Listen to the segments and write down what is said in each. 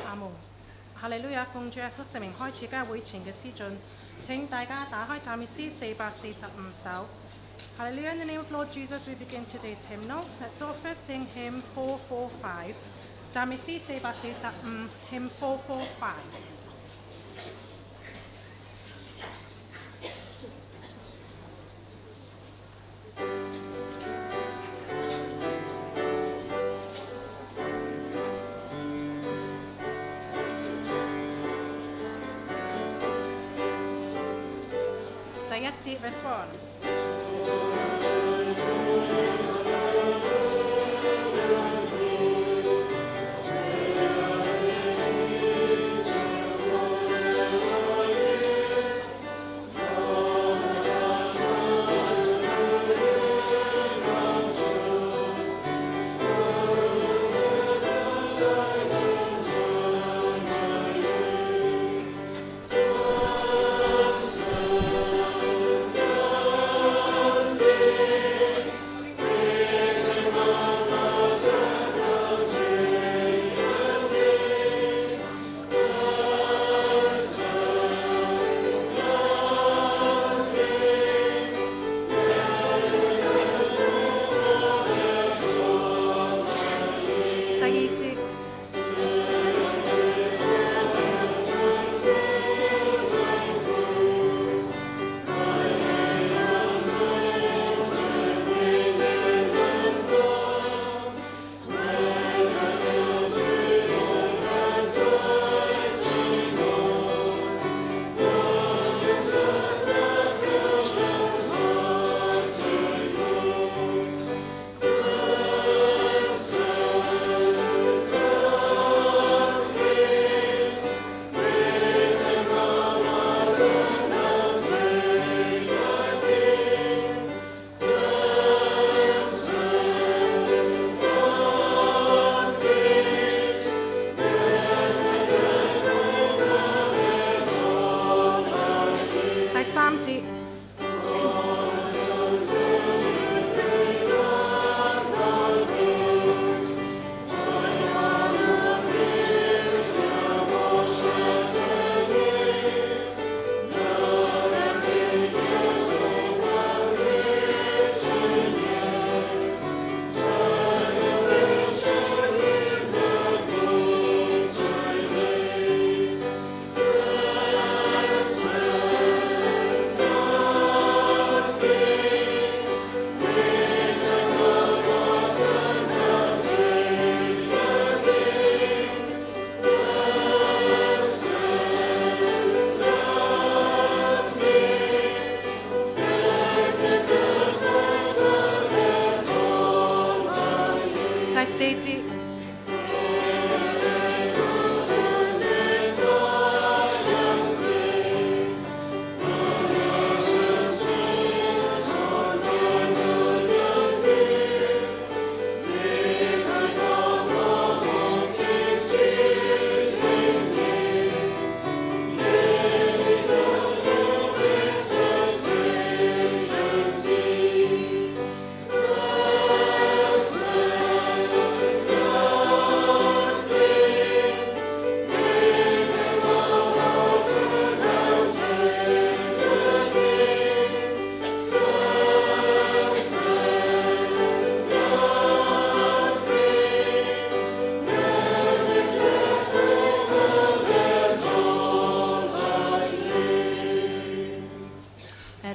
阿門。哈利路亞，奉主耶穌聖名開始今日會前嘅詩進，請大家打開讚美詩445首。Hallelujah, in the name of Lord Jesus, we begin today's hymnal. Let's all first sing hymn 445. 讚美詩445 hymn 445。第一節 verse 1。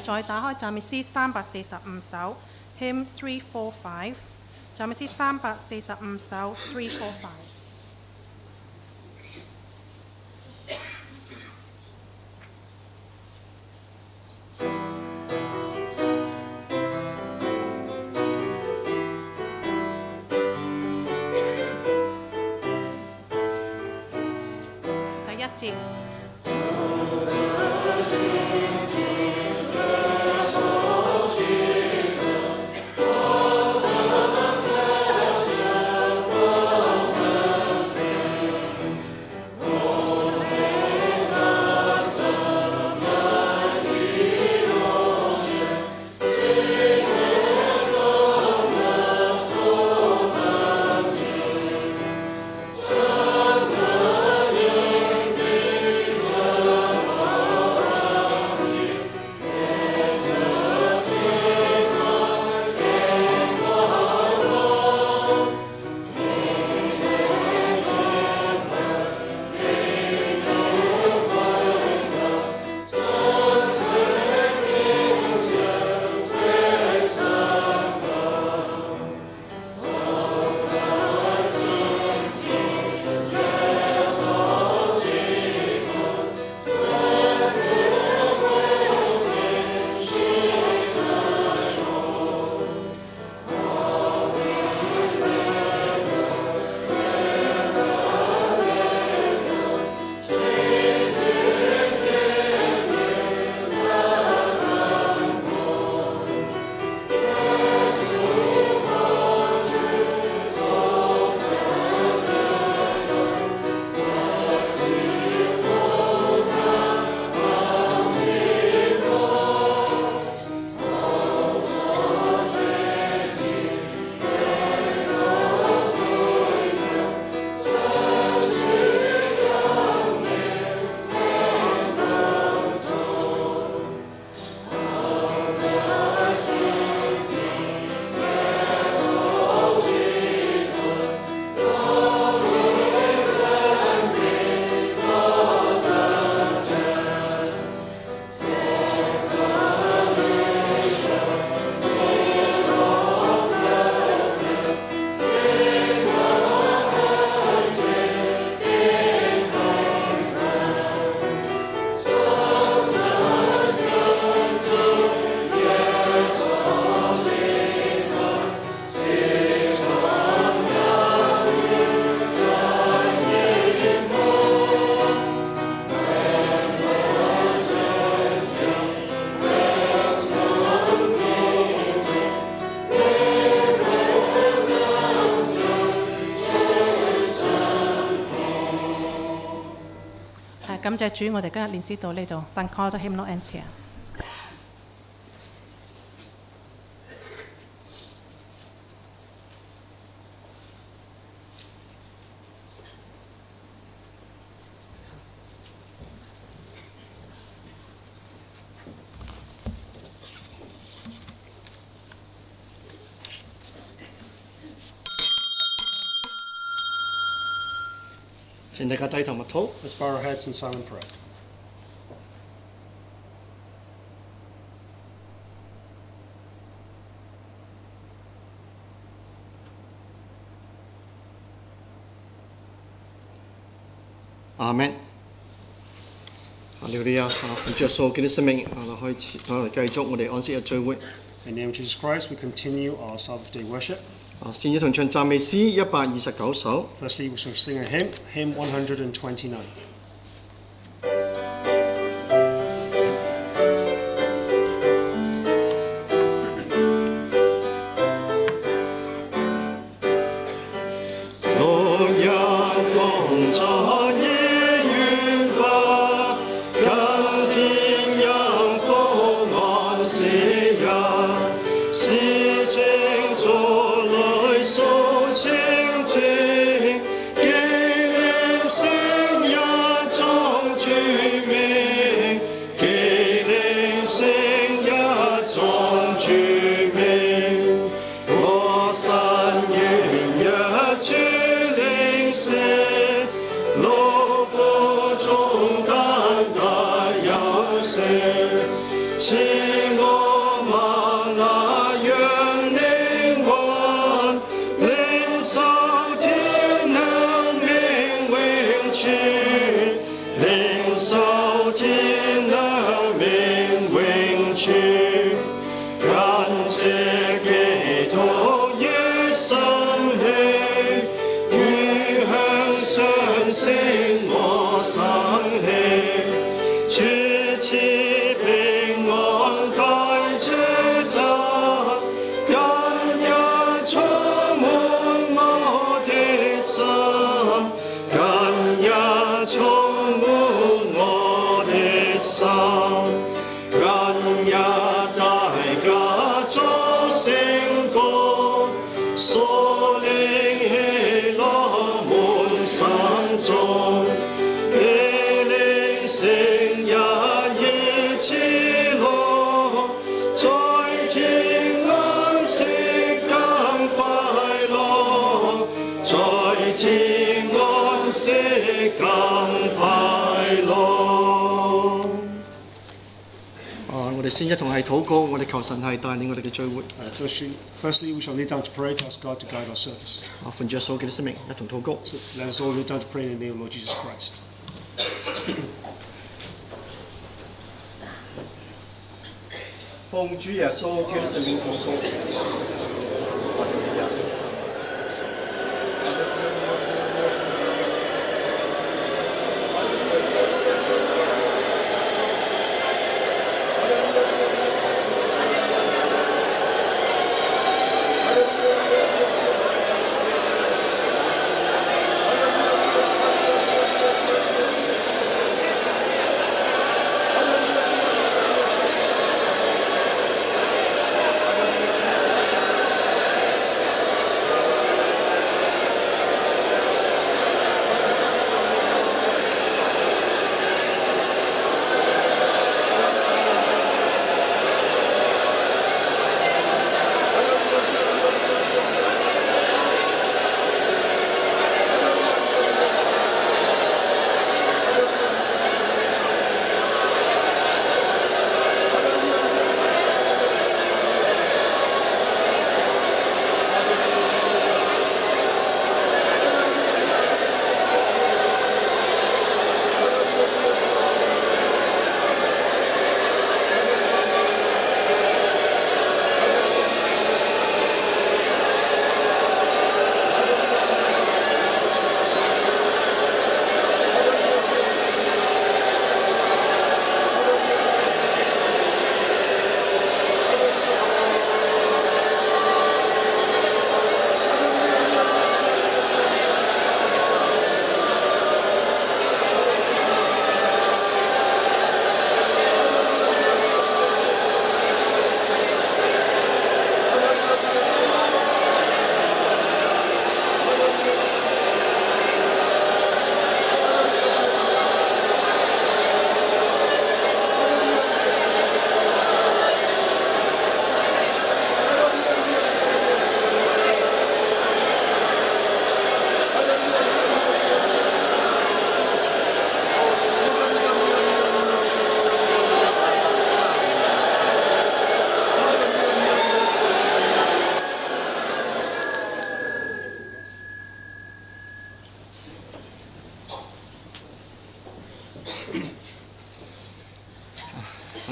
再打開讚美詩345首 Hymn 345，讚美詩345首345。第一節。Lord. 感謝主，我哋今日練詩到呢度。Thank God the hymnal ends here。請大家低頭默禱。Let's bow our heads in silent prayer. 阿們。哈利路亞！奉主耶穌基督生命，開始，嚟繼續我哋安息日聚會。In the name of Jesus Christ, we continue our Sabbath day worship. 先一同唱讚美詩129首。Firstly, we shall sing a hymn, hymn 129. 我哋先一同係禱告，我哋求神係帶領我哋嘅聚會。Firstly, we shall kneel down to pray to ask God to guide our service. 奉主耶穌基督生命，一同禱告。So let us all kneel down to pray in the name of Lord Jesus Christ. 奉主耶穌基督生命禱告。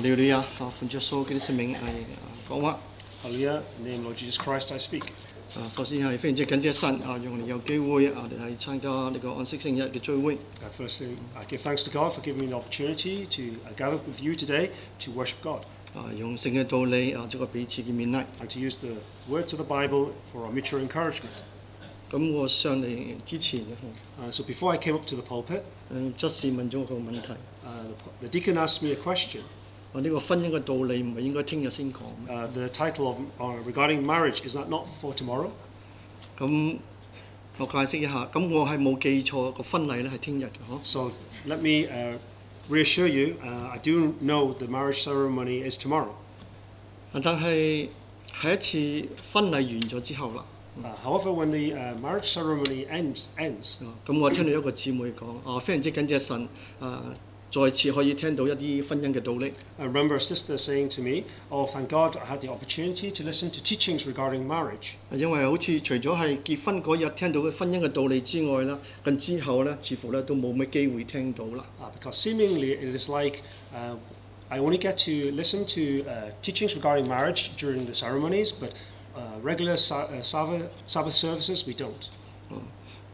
利路亞！奉主耶穌基督聖名講話。Hallelujah. In the name of Lord Jesus Christ, I speak. 首先係非常之感謝神讓我哋有機會嚟係參加呢個安息聖日嘅聚會。Firstly, I give thanks to God for giving me the opportunity to gather with you today to worship God. 用聖嘅道理做個彼此嘅勉勵。And to use the words of the Bible for our mutual encouragement. 咁我上嚟之前So before I came up to the pulpit, 執事問咗我個問題。the deacon asked me a question. 呢個婚姻嘅道理唔係應該聽日先講。The title of regarding marriage, is that not for tomorrow? 咁我解釋一下。咁我係冇記錯，個婚禮咧係聽日嘅。So let me reassure you, I do know the marriage ceremony is tomorrow. 但係喺一次婚禮完咗之後啦。However, when the marriage ceremony ends, 咁我聽到一個姊妹講，非常之感謝神，再次可以聽到一啲婚姻嘅道理。I remember a sister saying to me, "Oh, thank God, I had the opportunity to listen to teachings regarding marriage." 因為好似除咗係結婚嗰日聽到嘅婚姻嘅道理之外啦，咁之後咧，似乎咧都冇乜機會聽到啦。Because seemingly it is like I only get to listen to teachings regarding marriage during the ceremonies, but regular Sabbath services we don't.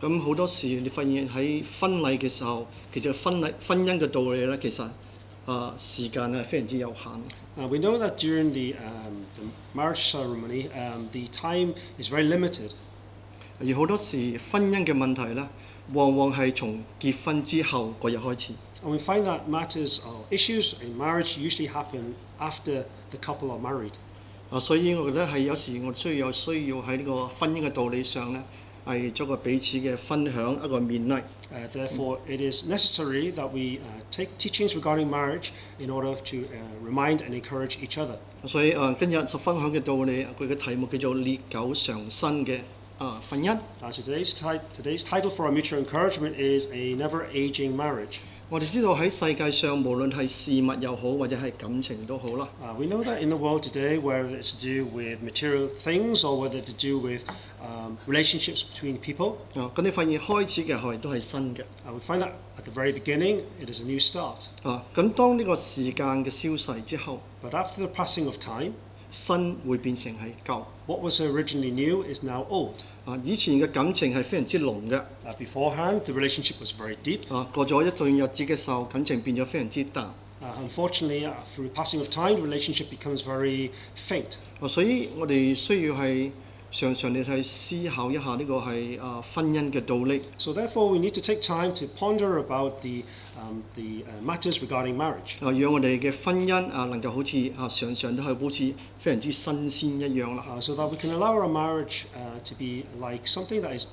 咁好多時你發現喺婚禮嘅時候，其實婚姻嘅道理咧，其實時間係非常之有限。We know that during the marriage ceremony, the time is very limited. 而好多時婚姻嘅問題咧，往往係從結婚之後嗰日開始。And we find that matters or issues in marriage usually happen after the couple are married. 所以我覺得係有時我需要喺呢個婚姻嘅道理上咧，係做個彼此嘅分享，一個勉勵。Therefore, it is necessary that we take teachings regarding marriage in order to remind and encourage each other. 所以今日所分享嘅道理，佢嘅題目叫做歷久常新嘅婚姻。Today's title for our mutual encouragement is a never-aging marriage. 我哋知道喺世界上，無論係事物又好，或者係感情都好啦。We know that in the world today, whether it's to do with material things or whether to do with relationships between people, 咁你發現開始嘅係都係新嘅。we find that at the very beginning, it is a new start. 咁當呢個時間嘅消逝之後， But after the passing of time, 新會變成係舊。what was originally new is now old. 以前嘅感情係非常之濃嘅。Beforehand, the relationship was very deep. 過咗一段日子嘅時候，感情變咗非常之淡。Unfortunately, through passing of time, the relationship becomes very faint. 所以我哋需要係常常地去思考一下呢個係婚姻嘅道理。So therefore, we need to take time to ponder about the matters regarding marriage. 讓我哋嘅婚姻能夠好似常常都係好似非常之新鮮一樣啦。So that we can allow our marriage to be like something that is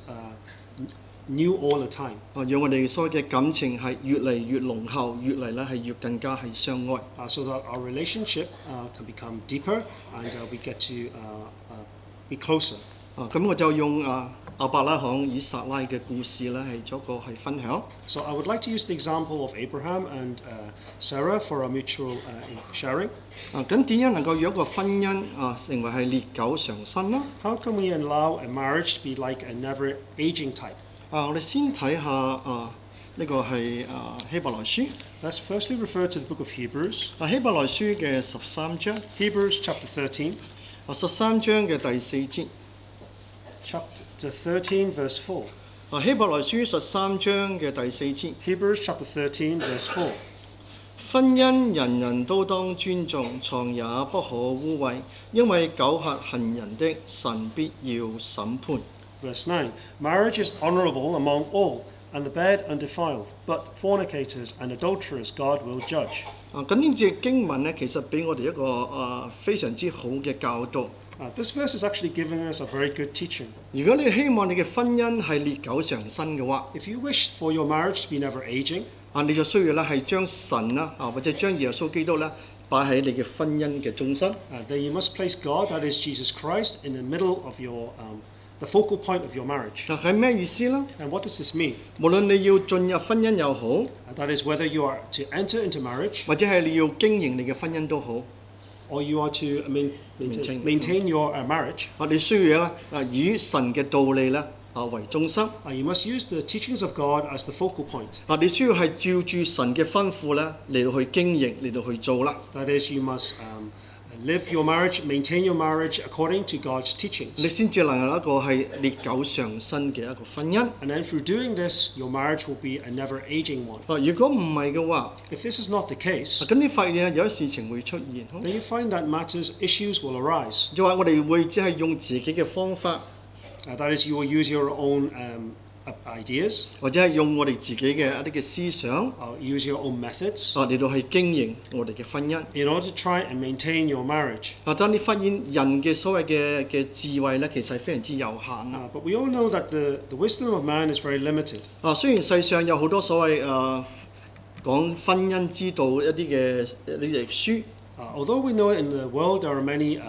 new all the time. 讓我哋所有嘅感情係越嚟越濃厚，越嚟咧係越更加係相愛。So that our relationship can become deeper and we get to be closer. 咁我就用亞伯拉罕以撒拉嘅故事咧係做個係分享。So I would like to use the example of Abraham and Sarah for our mutual sharing. 咁點樣能夠讓一個婚姻成為係歷久常新呢？ How can we allow a marriage to be like a never-aging type? 我哋先睇下呢個係希伯來書。Let's firstly refer to the book of Hebrews. 希伯來書嘅13章。Hebrews chapter 13. 13章嘅第4節。Chapter 13, verse 4. 希伯來書13章嘅第4節。Hebrews chapter 13, verse 4. 婚姻人人都當尊重，床也不可污穢，因為苟合行人的，神必要審判。Verse 9. Marriage is honorable among all, and the bed undefiled, but fornicators and adulterers God will judge. 咁呢節經文咧，其實俾我哋一個非常之好嘅教導。This verse is actually giving us a very good teaching. 如果你希望你嘅婚姻係歷久常新嘅話， If you wish for your marriage to be never aging, 你就需要咧係將神啦或者將耶穌基督咧擺喺你嘅婚姻嘅中心。then you must place God, that is Jesus Christ, in the middle of your the focal point of your marriage. 係咩意思咧？ And what does this mean? 無論你要進入婚姻又好， That is whether you are to enter into marriage, 或者係你要經營你嘅婚姻都好， or you are to maintain your marriage. 你需要咧以神嘅道理咧為中心。You must use the teachings of God as the focal point. 你需要係照住神嘅吩咐咧嚟到去經營，嚟到去做啦。That is, you must live your marriage, maintain your marriage according to God's teachings. 你先至能夠一個係歷久常新嘅一個婚姻。And then through doing this, your marriage will be a never-aging one. 如果唔係嘅話， If this is not the case, 咁你發現有啲事情會出現， then you find that issues will arise. 就話我哋會只係用自己嘅方法， That is, you will use your own ideas, 或者係用我哋自己嘅一啲嘅思想， use your own methods 嚟到去經營我哋嘅婚姻。 in order to try and maintain your marriage. 當你發現人嘅所謂嘅智慧咧，其實係非常之有限啊。But we all know that the wisdom of man is very limited. 雖然世上有好多所謂講婚姻之道一啲嘅書， Although we know in the world there are many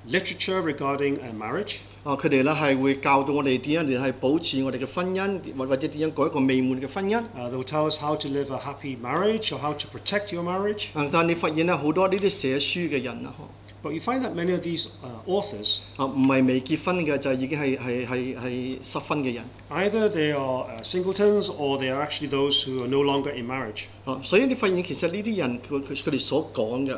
literature regarding marriage, 佢哋咧係會教導我哋點樣嚟係保持我哋嘅婚姻，或者點樣過一個美滿嘅婚姻。they will tell us how to live a happy marriage or how to protect your marriage. 但係你發現咧好多呢啲寫書嘅人啊， But you find that many of these authors, 唔係未結婚嘅就已經係失婚嘅人。 either they are singletons or they are actually those who are no longer in marriage. 所以你發現其實呢啲人佢哋所講嘅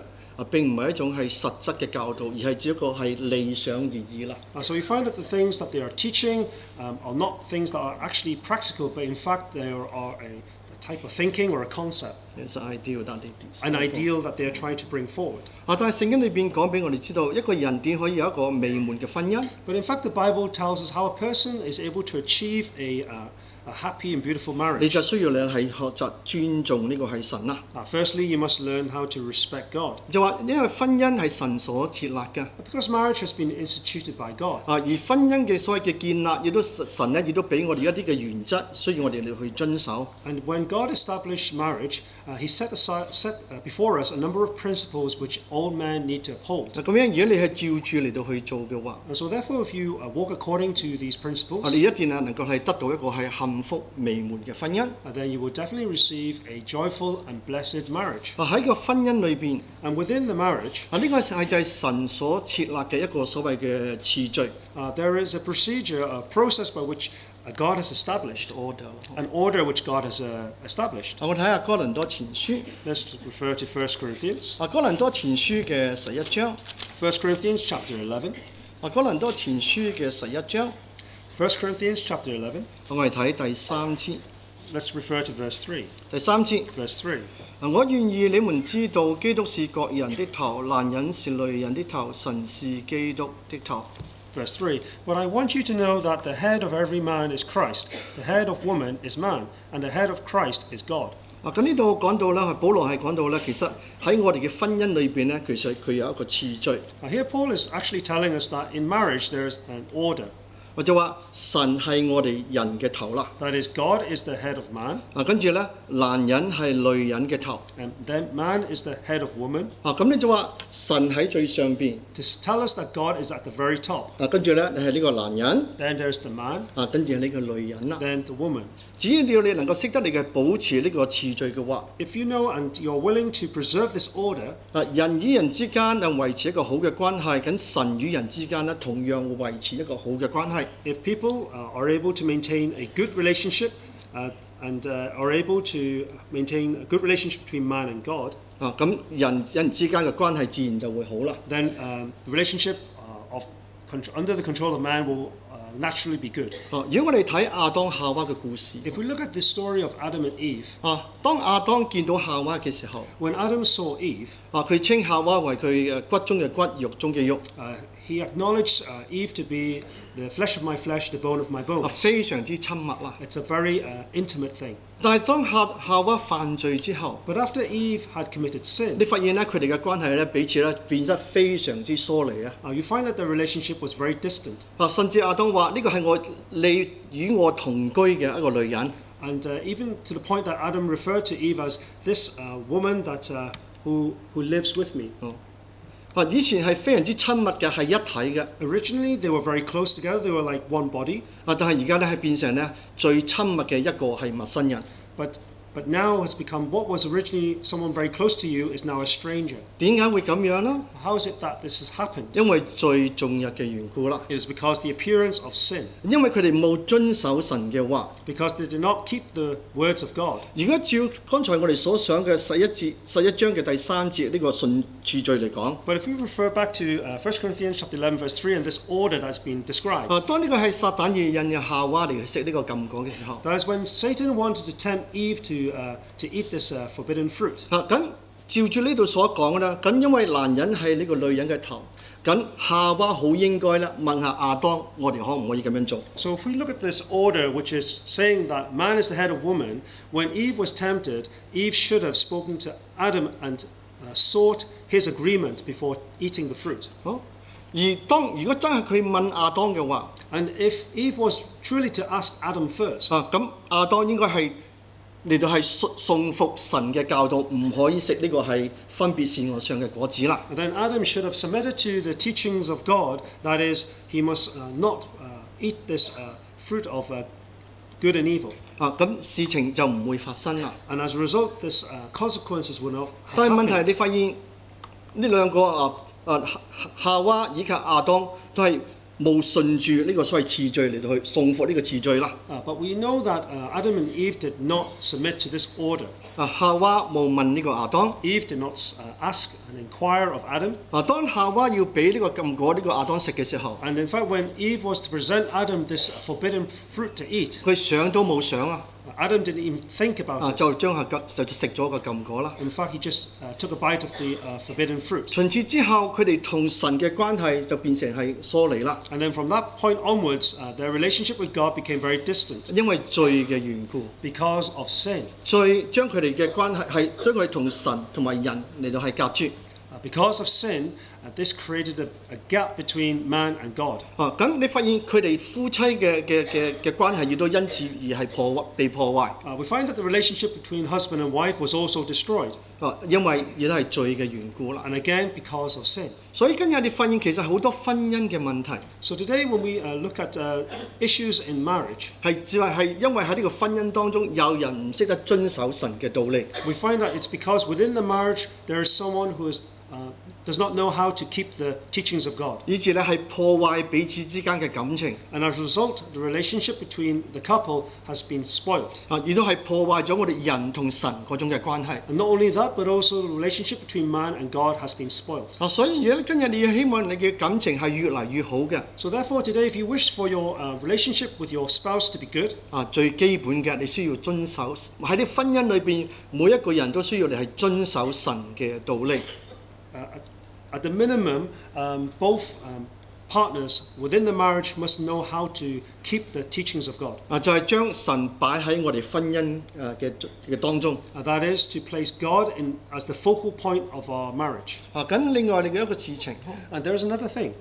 並唔係一種係實質嘅教導，而係只不過係理想而已啦。So you find that the things that they are teaching are not things that are actually practical, but in fact they are a type of thinking or a concept, an ideal that they are trying to bring forward. 但係聖經裏邊講俾我哋知道，一個人點可以有一個美滿嘅婚姻？ But in fact the Bible tells us how a person is able to achieve a happy and beautiful 你 marriage. 就需要你係學習尊重呢個係神啦。 Firstly, you must learn how to respect God. 就話因為婚姻係神所設立嘅， Because marriage has been instituted by God. 而婚姻嘅所謂嘅建立，亦都神咧亦都俾我哋一啲嘅原則，需要我哋嚟去遵守。 And when God established marriage, He set before us a number of principles which all men need to uphold. 咁樣如果你係照住嚟到去做嘅話， And so therefore, if you walk according to these principles, 你一定係能夠係得到一個係幸福美滿嘅婚姻。 then you will definitely receive a joyful and blessed marriage. 喺個婚姻裏邊， And within the marriage, 呢個係就係神所設立嘅一個所謂嘅次序。 there is a procedure, a process by which God has established, an order which God has established. 我睇下哥林多前書， Let's refer to 1 Corinthians. 哥林多前書嘅11章， 1 Corinthians chapter 11. 哥林多前書嘅11章， 1 Corinthians chapter 11. 我哋睇第3節。 Let's refer to verse 3. 第3節， Verse 3. 我願意你們知道，基督是各人的頭，男人是女人的頭，神是基督的頭。 Verse 3. But I want you to know that the head of every man is Christ, the head of woman is man, and the head of Christ is God. 咁呢度講到咧，保羅係講到咧，其實喺我哋嘅婚姻裏邊咧，其實佢有一個次序。 Here Paul is actually telling us that in marriage there is an order. 我就話神係我哋人嘅頭啦。 That is, God is the head of man. 跟住咧，男人係女人嘅頭。 And then man is the head of woman. 咁你就話神喺最上邊。 To tell us that God is at the very top. 跟住咧，你係呢個男人。 Then there's the man. 跟住係呢個女人啦。 Then the woman. 只要你能夠識得你嘅保持呢個次序嘅話， If you know and you're willing to preserve this order, 人與人之間能維持一個好嘅關係，咁神與人之間咧同樣會維持一個好嘅關係。 if people are able to maintain a good relationship and are able to maintain a good relationship between man and God, 咁人之間嘅關係自然就會好啦。 then the relationship under the control of man will naturally be good. 如果我哋睇亞當夏娃嘅故事， If we look at the story of Adam and Eve, 當亞當見到夏娃嘅時候， when Adam saw Eve, 佢稱夏娃為佢骨中嘅骨、肉中嘅肉， he acknowledged Eve to be the flesh of my flesh, the bone of my bones. 非常之親密啦。 It's a very intimate thing. 但係當夏娃犯罪之後， But after Eve had committed sin, 你發現咧佢哋嘅關係咧彼此咧變得非常之疏離啊！ you find that the relationship was very distant. 甚至亞當話：呢個係你與我同居嘅一個女人。 And even to the point that Adam referred to Eve as this woman that who lives with me. 以前係非常之親密嘅，係一體嘅。 Originally, they were very close together. They were like one body. 但係而家咧係變成咧最親密嘅一個係陌生人。But but now has become what was originally someone very close to you is now a stranger. 點解會咁樣呢？ How is it that this has happened? 因為罪重日嘅緣故啦。 It is because the appearance of sin. 因為佢哋冇遵守神嘅話。 Because they did not keep the words of God. 如果照剛才我哋所想嘅11章嘅第3節呢個順次序嚟講， But if we refer back to 1 Corinthians chapter 11 verse 3 and this order that's been described. 當呢個係撒旦引嘅夏娃嚟食呢個禁果嘅時候， That is when Satan wanted to tempt Eve to eat this forbidden fruit. 咁照住呢度所講啦，咁因為男人係呢個女人嘅頭，咁夏娃好應該咧問下亞當，我哋可唔可以咁樣做？ So if we look at this order, which is saying that man is the head of woman, when Eve was tempted, Eve should have spoken to Adam and sought his agreement before eating the fruit. 好，如果真係佢問亞當嘅話， And if Eve was truly to ask Adam first, 咁亞當應該係嚟到係順服神嘅教導，唔可以食呢個係分別善惡上嘅果子啦。 and then Adam should have submitted to the teachings of God. That is, he must not eat this fruit of good and evil. 咁事情就唔會發生啦。 And as a result, this consequences would not have 但係問題係 happened. 你發現呢兩個夏娃以及亞當都係冇順住呢個所謂次序嚟到去順服呢個次序啦。But we know that Adam and Eve did not submit to this order. 夏娃冇問呢個亞當。 Eve did not ask and inquire of Adam. 當夏娃要俾呢個禁果呢個亞當食嘅時候， And in fact, when Eve was to present Adam this forbidden fruit to eat, 佢想都冇想啊， Adam didn't even think about it. 就將就食咗個禁果啦。 In fact, he just took a bite of the forbidden fruit. 從此之後，佢哋同神嘅關係就變成係疏離啦， And then from that point onwards, their relationship with God became very distant 因為罪嘅緣故。 because of sin. 罪將佢哋嘅關係係將佢同神同埋人嚟到係隔絕。 Because of sin, this created a gap between man and God. 咁你發現佢哋夫妻嘅關係亦都因此而係被破壞。 We find that the relationship between husband and wife was also destroyed. 因為亦都係罪嘅緣故啦。 And again, because of sin. 所以今日你發現其實好多婚姻嘅問題 So today when we look at issues in marriage, 係因為喺呢個婚姻當中有人唔識得遵守神嘅道理。 we find that it's because within the marriage there is someone who does not know how to keep the teachings of God. 以至咧係破壞彼此之間嘅感情， And as a result, the relationship between the couple has been spoiled. 亦都係破壞咗我哋人同神嗰種嘅關係。 And not only that, but also the relationship between man and God has been spoiled. 所以如果今日你要希望你嘅感情係越嚟越好嘅， So therefore today, if you wish for your relationship with your spouse to be good, 最基本嘅你需要遵守喺啲婚姻裏邊，每一個人都需要你係遵守神嘅道理。 at the minimum, both partners within the marriage must know how to keep the teachings of God. 就係將神擺喺我哋婚姻嘅當中。 That is to place God as the focal point of our marriage. 咁另外另一個事情， And there is another thing.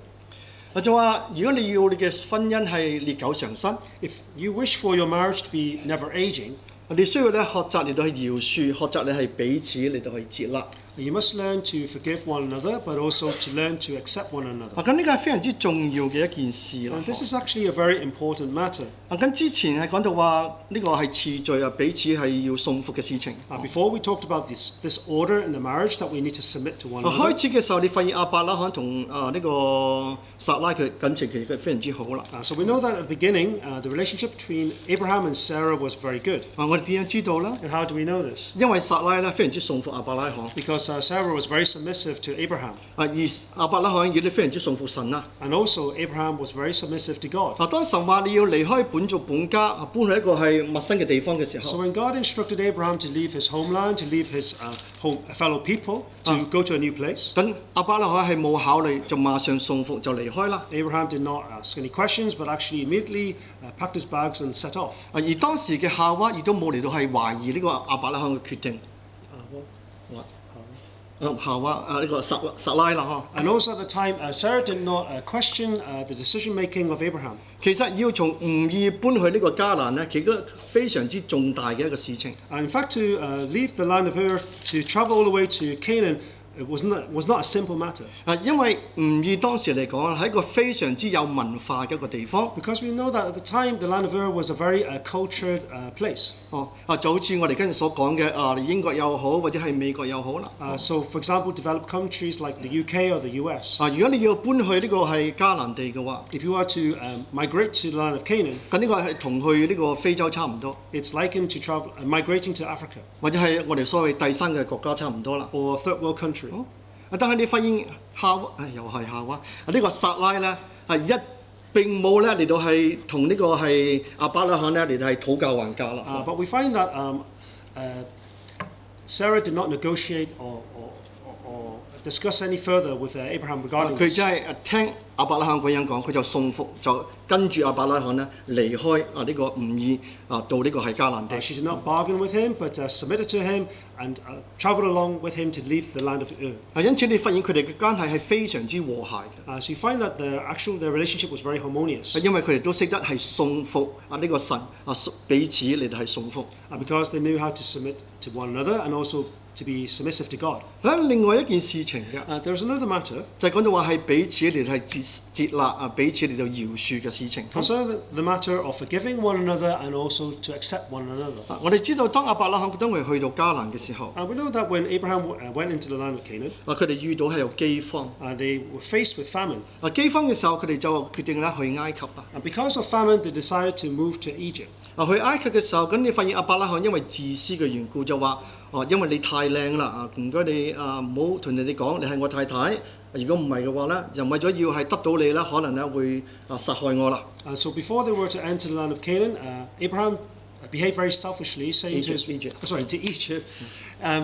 就話如果你要你嘅婚姻係歷久常新， If you wish for your marriage to be never aging, 你需要咧學習嚟到去饒恕，學習你係彼此嚟到去接納。 you must learn to forgive one another, but also to learn to accept one another. 咁呢個係非常之重要嘅一件事啦。 And this is actually a very important matter. 咁之前係講到話呢個係次序彼此係要順服嘅事情。 Before we talked about this order in the marriage that we need to submit to one 開 another. 始嘅時候，你發現亞伯拉罕同呢個撒拉佢感情其實非常之好啦。 So we know that at the beginning, the relationship between Abraham and Sarah was very good. 我哋點樣知道咧？ And how do we know this? 因為撒拉咧非常之順服亞伯拉罕， Because Sarah was very submissive to Abraham. 而亞伯拉罕亦都非常之順服神啦。 And also Abraham was very submissive to God. 當神話你要離開本族本家，搬去一個係陌生嘅地方嘅時 So 候， when God instructed Abraham to leave his homeland, to leave his fellow people, to go to a new place, 咁亞伯拉罕係冇考慮就馬上順服就離開啦。 Abraham did not ask any questions, but actually immediately packed his bags and set off. 而當時嘅夏娃亦都冇嚟到係懷疑呢個亞伯拉罕嘅決定。夏娃呢個撒拉啦 And also at the time, Sarah did not question the decision making of Abraham. 其實要從吾珥搬去呢個迦南咧，其實非常之重大嘅一個事情。 And in fact, to leave the land of Ur, to travel all the way to Canaan, it was not a simple matter. 因為吳爾當時嚟講係一個非常之有文化嘅一個地方。Because we know that at the time the land of Ur was a very cultured place. 就好似我哋跟住所講嘅英國又好，或者係美國又好啦。So for example, developed countries like the UK or the US. 如果你要搬去呢個係迦南地嘅話 if you are to migrate to the land of Canaan, 咁呢個係同去呢個非洲差唔多。it's like him to travel, migrating to Africa. 或者係我哋所謂第三嘅國家差唔多啦。or a third world country. 但係你發現又係夏娃呢個撒拉咧並冇咧嚟到係同呢個係亞伯拉罕咧嚟到係討價還價啦。But we find that Sarah did not negotiate or discuss any further with Abraham regarding this. 佢真係聽亞伯拉罕咁樣講，佢就信服，就跟住亞伯拉罕咧離開呢個吾爾到呢個係迦南地。She did not bargain with him, but submitted to him and traveled along with him to leave the land of Ur. 因此你發現佢哋嘅關係係非常之和諧嘅。So you find that their relationship was very harmonious. 因為佢哋都識得係信服呢個神彼此嚟到係信服。Because they knew how to submit to one another and also to be submissive to God. 另外一件事情嘅， there's another matter 就係講到話係彼此嚟到係接納彼此嚟到饒恕嘅事情。Concerning the matter of forgiving one another and also to accept one another. 我哋知道當亞伯拉罕當佢去到迦南嘅時候， we know that when Abraham went into the land of Canaan, 佢哋遇到係有饑荒。they were faced with famine. 饑荒嘅時候，佢哋就決定咧去埃及啦。Because of famine, they decided to move to Egypt. 去埃及嘅時候，咁你發現亞伯拉罕因為自私嘅緣故就話：因為你太靚啦，唔該你唔好同人哋講你係我太太。如果唔係嘅話咧，就為咗要係得到你咧，可能咧會殺害我啦。So before they were to enter the land of Canaan, Abraham behaved very selfishly, saying to Egypt.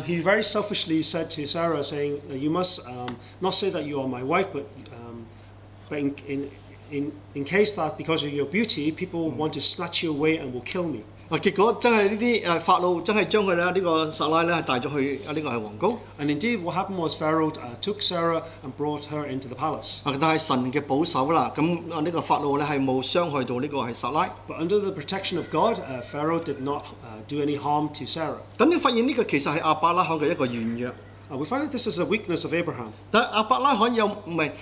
He very selfishly said to Sarah, saying, "You must not say that you are my wife, but in case that because of your beauty, people want to snatch you away and will kill me." 結果真係呢啲法老真係將佢咧呢個撒拉咧帶咗去呢個係皇宮。And indeed, what happened was Pharaoh took Sarah and brought her into the palace. 但係神嘅保守啦，咁呢個法老咧係冇傷害到呢個係撒拉。But under the protection of God, Pharaoh did not do any harm to Sarah. 咁你發現呢個其實係亞伯拉罕嘅一個軟弱。We find that this is a weakness of Abraham. 但係亞伯拉罕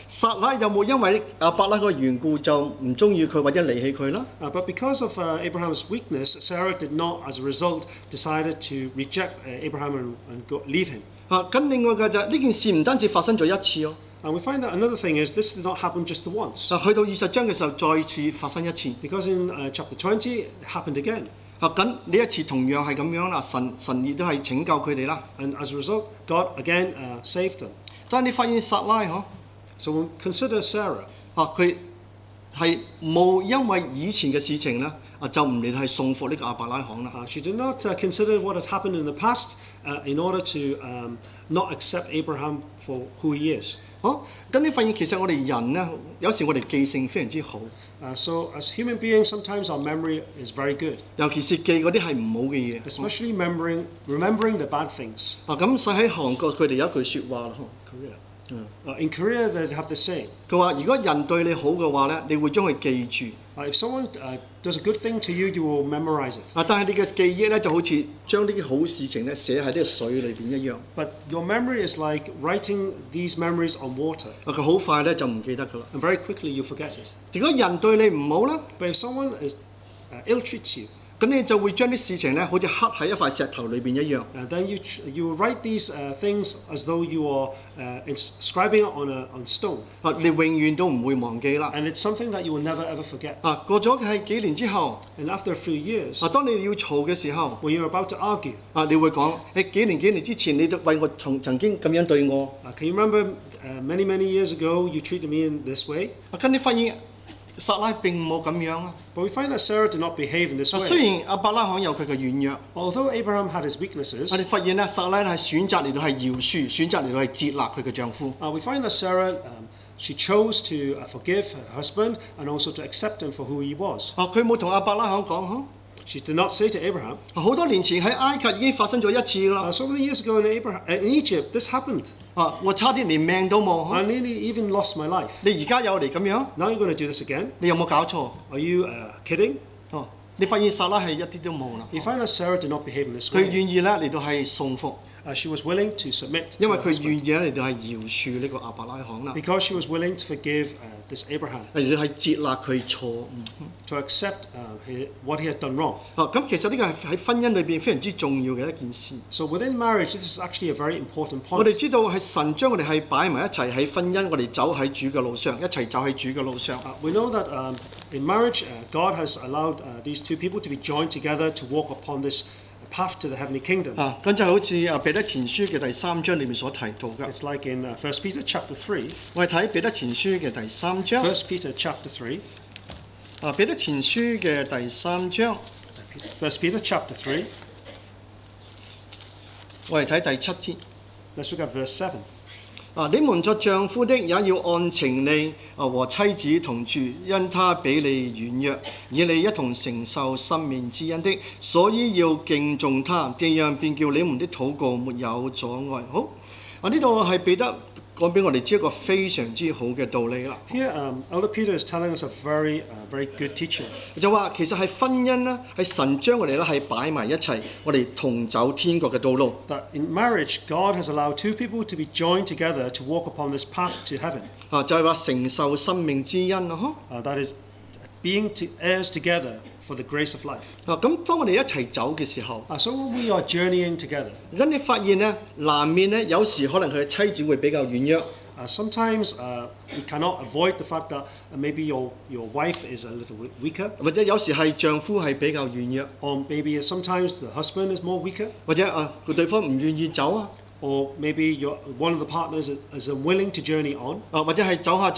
撒拉有冇因為亞伯拉罕嘅緣故就唔中意佢或者離棄佢啦？ But because of Abraham's weakness, Sarah did not, as a result, decided to reject Abraham and leave him. 咁另外嘅就呢件事唔單止發生咗一次哦。And we find that another thing is this did not happen just the once. 去到20章嘅時候，再次發生一次。Because in chapter 20, it happened again. 咁呢一次同樣係咁樣啦，神亦都係拯救佢哋啦。And as a result, God again saved them. 但係你發現撒拉So we consider Sarah. 佢係冇因為以前嘅事情咧，就唔嚟係信服呢個亞伯拉罕啦。She did not consider what had happened in the past in order to not accept Abraham for who he is. 咁你發現其實我哋人咧，有時我哋記性非常之好。So as human beings, sometimes our memory is very good. 尤其是記嗰啲係唔好嘅嘢。Especially remembering the bad things. 咁所以喺韓國佢哋有一句説話啦。In Korea, they have the saying. 佢話：如果人對你好嘅話咧，你會將佢記住。If someone does a good thing to you, you will memorize it. 但係你嘅記憶咧，就好似將呢啲好事情咧寫喺呢個水裏邊一樣。But your memory is like writing these memories on water. 佢好快咧就唔記得㗎啦。And very quickly you forget it. 如果人對你唔好咧， But if someone ill treats you, 咁你就會將啲事情咧，好似刻喺一塊石頭裏邊一樣。then you write these things as though you are inscribing it on stone. 你永遠都唔會忘記啦。And it's something that you will never ever forget. 過咗係幾年之後， And after a few years, 當你要嘈嘅時候， when you're about to argue, 你會講：幾年之前你都為我曾經咁樣對我。can you remember many years ago you treated me in this way? 咁你發現撒拉並冇咁樣啊。But we find that Sarah did not behave in this way. 雖然亞伯拉罕有佢嘅軟弱， Although Abraham had his weaknesses, 我哋發現咧，撒拉係選擇嚟到係饒恕，選擇嚟到係接納佢嘅丈夫。we find that Sarah she chose to forgive her husband and also to accept him for who he was. 佢冇同亞伯拉罕講 She did not say to Abraham. 好多年前喺埃及已經發生咗一次啦。So many years ago in Egypt, this happened. 我差啲連命都冇。I nearly even lost my life. 你而家又嚟咁樣？ Now you're going to do this again? 你有冇搞錯？ Are you kidding? 你發現撒拉係一啲都冇啦。You find that Sarah did not behave in this 佢 way. 願意咧嚟到係順服， She was willing to submit 因 to 為 her 佢願 husband 意咧嚟到係饒恕呢個亞伯拉罕啦， because she was willing to forgive this Abraham, 嚟到係接納佢錯誤。 to accept what he had done wrong. 咁其實呢個係喺婚姻裏邊非常之重要嘅一件事。 So within marriage, this is actually a very important 我哋 point. 知道係神將我哋係擺埋一齊喺婚姻，我哋走喺主嘅路上，一齊走喺主嘅路上。 We know that in marriage, God has allowed these two people to be joined together to walk upon this path to the heavenly kingdom. 咁就好似彼得前書嘅第3章裏面所提到嘅。 It's like in 1 Peter chapter 3. 我哋睇彼得前書嘅第3章。 1 Peter chapter 3. 彼得前書嘅第3章， 1 Peter chapter 3. 我哋睇第7節。 Let's look at verse 7. 你們作丈夫的也要按情理和妻子同住，因他比你軟弱，以你一同承受生命之恩的，所以要敬重他，這樣便叫你們的禱告沒有阻礙。好，呢度係彼得講俾我哋知一個非常之好嘅道理啦。 Here, Elder Peter is telling us a very good teaching. 就話其實係婚姻啦，係神將我哋咧係擺埋一齊，我哋同走天國嘅道路。 That in marriage, God has allowed two people to be joined together to walk upon this path to heaven. 就係話承受生命之恩啊！ That is being heirs together for the grace of life. 咁當我哋一齊走嘅時候， So when we are journeying together, 咁你發現咧，難免咧有時可能佢嘅妻子會比較軟弱。 sometimes we cannot avoid the fact that maybe your wife is a little weaker, 或者有時係丈夫係比較軟弱， or maybe sometimes the husband is more weaker, 或者個對方唔願意走啊， or maybe one of the partners is unwilling to journey on, 或者係走下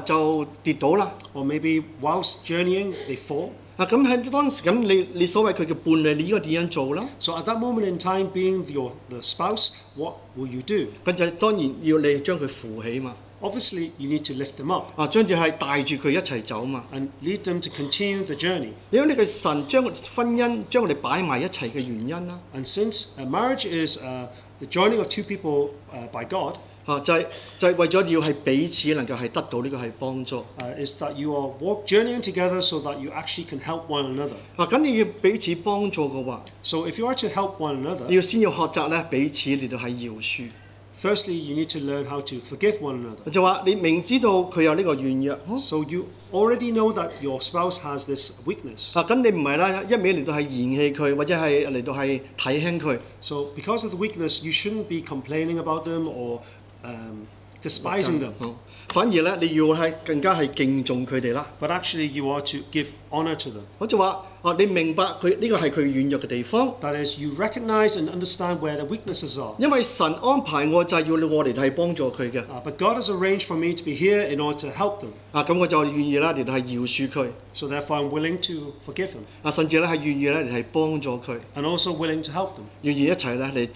就跌倒啦。 or maybe whilst journeying they fall. 咁喺當時咁，你所謂佢嘅伴侶，你應該點樣做啦？ So at that moment in time, being the spouse, what will you do? 咁就當然要你將佢扶起嘛， Obviously, you need to lift them up 將住係帶住佢一齊走嘛。 and lead them to continue the journey. 因為呢個神將婚姻將我哋擺埋一齊嘅原因啦， And since marriage is the joining of two people by God, 就係為咗要係彼此能夠係得到呢個係幫助。 is that you are journeying together so that you actually can help one another. 咁你要彼此幫助嘅話， So if you are to help one 你 another, 要先要學習咧彼此嚟到係饒恕。 firstly you need to learn how to forgive one another. 就話你明知道佢有呢個軟弱， So you already know that your spouse has this weakness. 咁你唔係啦，一味嚟到係嫌棄佢，或者係嚟到係睇輕佢。 So because of the weakness, you shouldn't be complaining about them or despising them. 反而咧你要係更加係敬重佢哋啦。 But actually you are to give honor to them. 我就話你明白佢呢個係佢軟弱嘅地方， That is, you recognize and understand where the weaknesses are. 因為神安排我就係要我哋係幫助佢嘅。 But God has arranged for me to be here in order to help them. 咁我就願意啦嚟到係饒恕佢。 So therefore I'm willing to forgive them. 甚至咧係願意咧嚟係幫助佢， And also willing to help them. 願意一齊咧嚟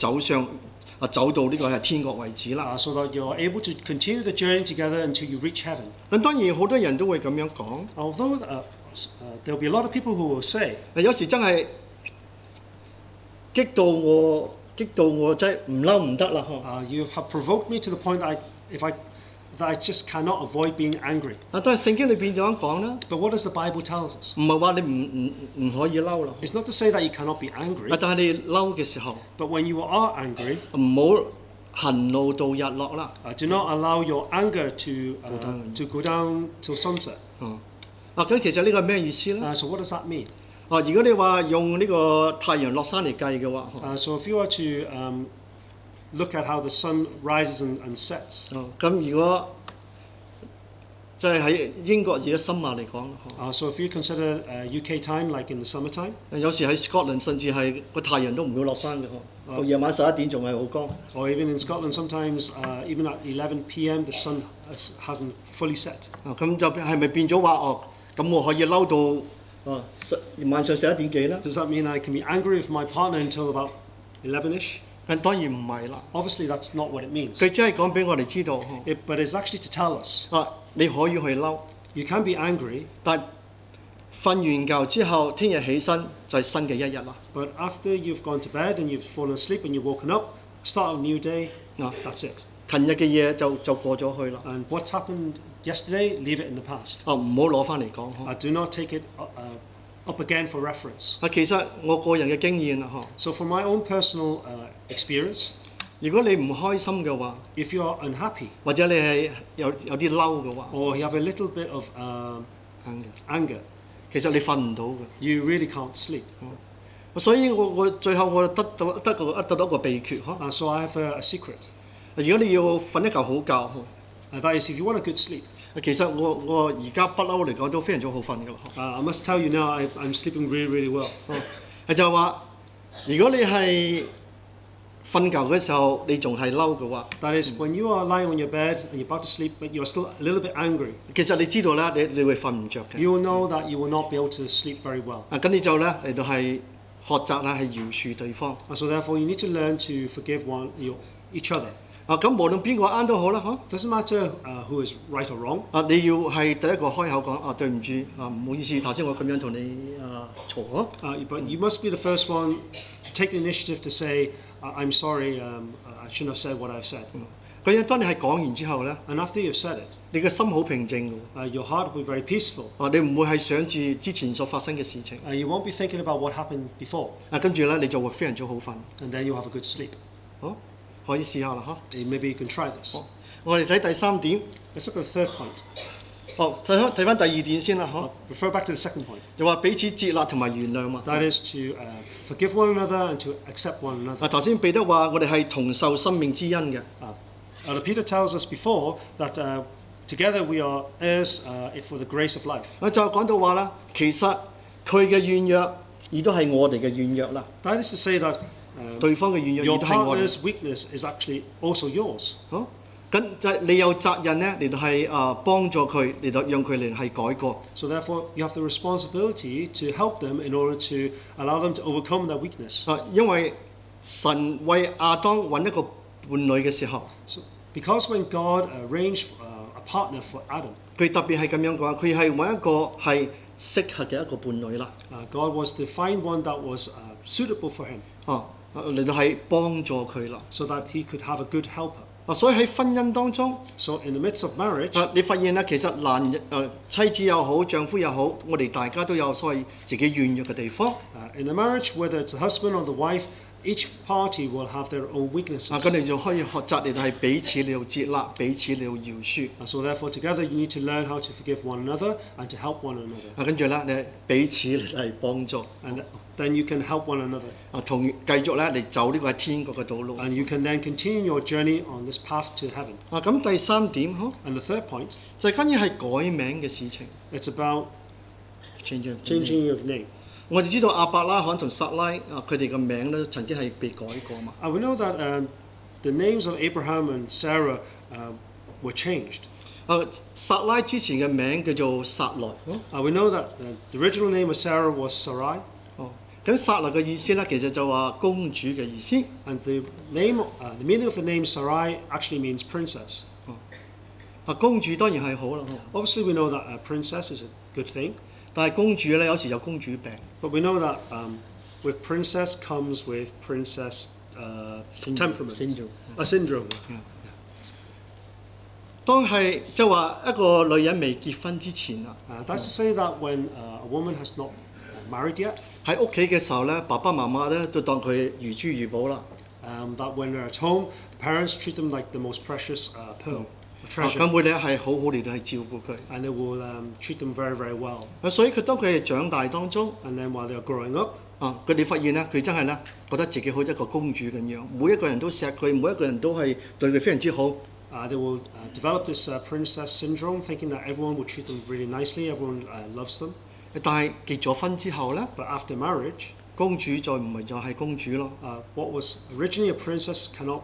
走到呢個係天國為止啦。 So that you're able to continue the journey together until you reach heaven. 咁當然好多人都會咁樣講， Although there will be a lot of people who will say, 有時真係激到我真係唔嬲唔得啦嗬。 you have provoked me to the point that I just cannot avoid being angry. 但係聖經裏邊就咁講啦， But what does the Bible tells us? 唔係話你唔可以嬲啦。 It's not to say that you cannot be angry, 但係你嬲嘅時候， but when you are angry, 唔好行路到日落啦。 do not allow your anger to go down till sunset. 咁其實呢個係咩意思咧？ So what does that mean? 如果你話用呢個太陽落山嚟計嘅話， So if you are to look at how the sun rises and sets, 咁如果即係喺英國而家深夏嚟講， so if you consider UK time like in the summertime, 有時喺 Scotland 甚至係個太陽都唔會落山嘅，到夜晚11點仲係好光。 or even in Scotland sometimes even at 11 p.m. the sun hasn't fully set. 咁就係咪變咗話咁我可以嬲到晚上11點幾咧？ Does that mean I can be angry with my partner until about 11ish? 當然唔係啦， Obviously that's not what it means. 佢只係講俾我哋知道， But it's actually to tell us 你可以去嬲， you can be angry, 但瞓完覺之後，聽日起身就係新嘅一日啦。 but after you've gone to bed and you've fallen asleep and you've woken up, start a new day, that's it. 琴日嘅嘢就過咗去啦。 And what's happened yesterday, leave it in the past. 唔好攞翻嚟講。 Do not take it up again for reference. 其實我個人嘅經驗啦， So from my own personal experience, 如果你唔開心嘅話， if you are unhappy 或者你係有啲嬲嘅話， or you have a little bit of anger, 其實你瞓唔到嘅。 you really can't sleep. 所以我最後我得到一個秘訣， So I have a secret. 如果你要瞓一覺好覺， That is, if you want a good sleep. 其實我而家不嬲嚟講都非常之好瞓嘅。 I must tell you now, I'm sleeping really, really well. 係就話，如果你係瞓覺嘅時候，你仲係嬲嘅話， That is, when you are lying on your bed and you're about to sleep, but you're still a little bit angry, 其實你知道啦，你會瞓唔着嘅。 you will know that you will not be able to sleep very well. 咁你就咧嚟到係學習啦，係饒恕對方。 So therefore, you need to learn to forgive each other. 咁無論邊個啱都好啦， Doesn't matter who is right or wrong. 你要係第一個開口講對唔住唔好意思，頭先我咁樣同你嘈咯。But you must be the first one to take the initiative to say, I'm sorry, I shouldn't have said what I've said. 咁樣當你係講完之後咧， And after you've said it, 你嘅心好平靜嘅。 your heart will be very peaceful. 你唔會係想住之前所發生嘅事情。 You won't be thinking about what happened before. 跟住咧你就會非常之好瞓。 And then you'll have a good sleep. 好，可以試下啦 Maybe you can try this. 我哋睇第三點。 Let's look at the third point. 睇翻第二點先啦 Refer back to the second point. 就話彼此接納同埋原諒嘛。 That is to forgive one another and to accept one another. 頭先彼得話我哋係同受生命之恩嘅。Peter tells us before that together we are heirs for the grace of life. 就講到話啦，其實佢嘅軟弱亦都係我哋嘅軟弱啦。That is to say that 對方嘅軟弱 your 亦都係我哋。 partner's weakness is actually also yours. 好，咁就係你有責任咧嚟到係幫助佢，嚟到讓佢哋係改過。 So therefore, you have the responsibility to help them in order to allow them to overcome their weakness. 因為神為亞當揾一個伴侶嘅時候， So, because when God arranged a partner for Adam, 佢特別係咁樣講，佢係揾一個係適合嘅一個伴侶啦。God was to find one that was suitable for him, 嚟到係幫助佢啦。 so that he could have a good helper. 所以喺婚姻當中， So in the midst of marriage, 你發現咧，其實妻子又好，丈夫又好，我哋大家都有所謂自己軟弱嘅地方。in a marriage, whether it's the husband or the wife, each party will have their own weaknesses. 咁你就可以學習嚟到係彼此你要接納，彼此你要饒恕。So therefore, together you need to learn how to forgive one another and to help one another. 跟住咧，你彼此嚟係幫助。 And then you can help one another. 繼續咧嚟走呢個係天國嘅道路。 And you can then continue your journey on this path to heaven. 咁第三點 And the third point, 就係關於係改名嘅事情。 it's about changing your name. 我哋知道亞伯拉罕同撒拉佢哋嘅名咧曾經係被改過嘛。We know that the names of Abraham and Sarah were changed. 撒拉之前嘅名叫做撒萊。We know that the original name of Sarah was Sarai. 咁撒萊嘅意思咧，其實就話公主嘅意思。And the meaning of the name Sarai actually means princess. 公主當然係好啦。Obviously, we know that a princess is a good thing. 但係公主咧有時有公主病。 But we know that with princess comes with princess temperament. Syndrome. 當係即係話一個女人未結婚之前啦。That's to say that when a woman has not married yet. 喺屋企嘅時候咧，爸爸媽媽咧都當佢如珠如寶啦。That when they're at home, the parents treat them like the most precious pearl, treasure. 咁佢哋係好好嚟到去照顧佢。And they will treat them very, very well. 所以佢當佢哋長大當中， And then while they are growing up, 佢哋發現咧，佢真係咧覺得自己好似一個公主咁樣，每一個人都錫佢，每一個人都係對佢非常之好。they will develop this princess syndrome, thinking that everyone will treat them really nicely, everyone loves them. 但係結咗婚之後咧， But after marriage, 公主再唔係就係公主咯。what was originally a princess cannot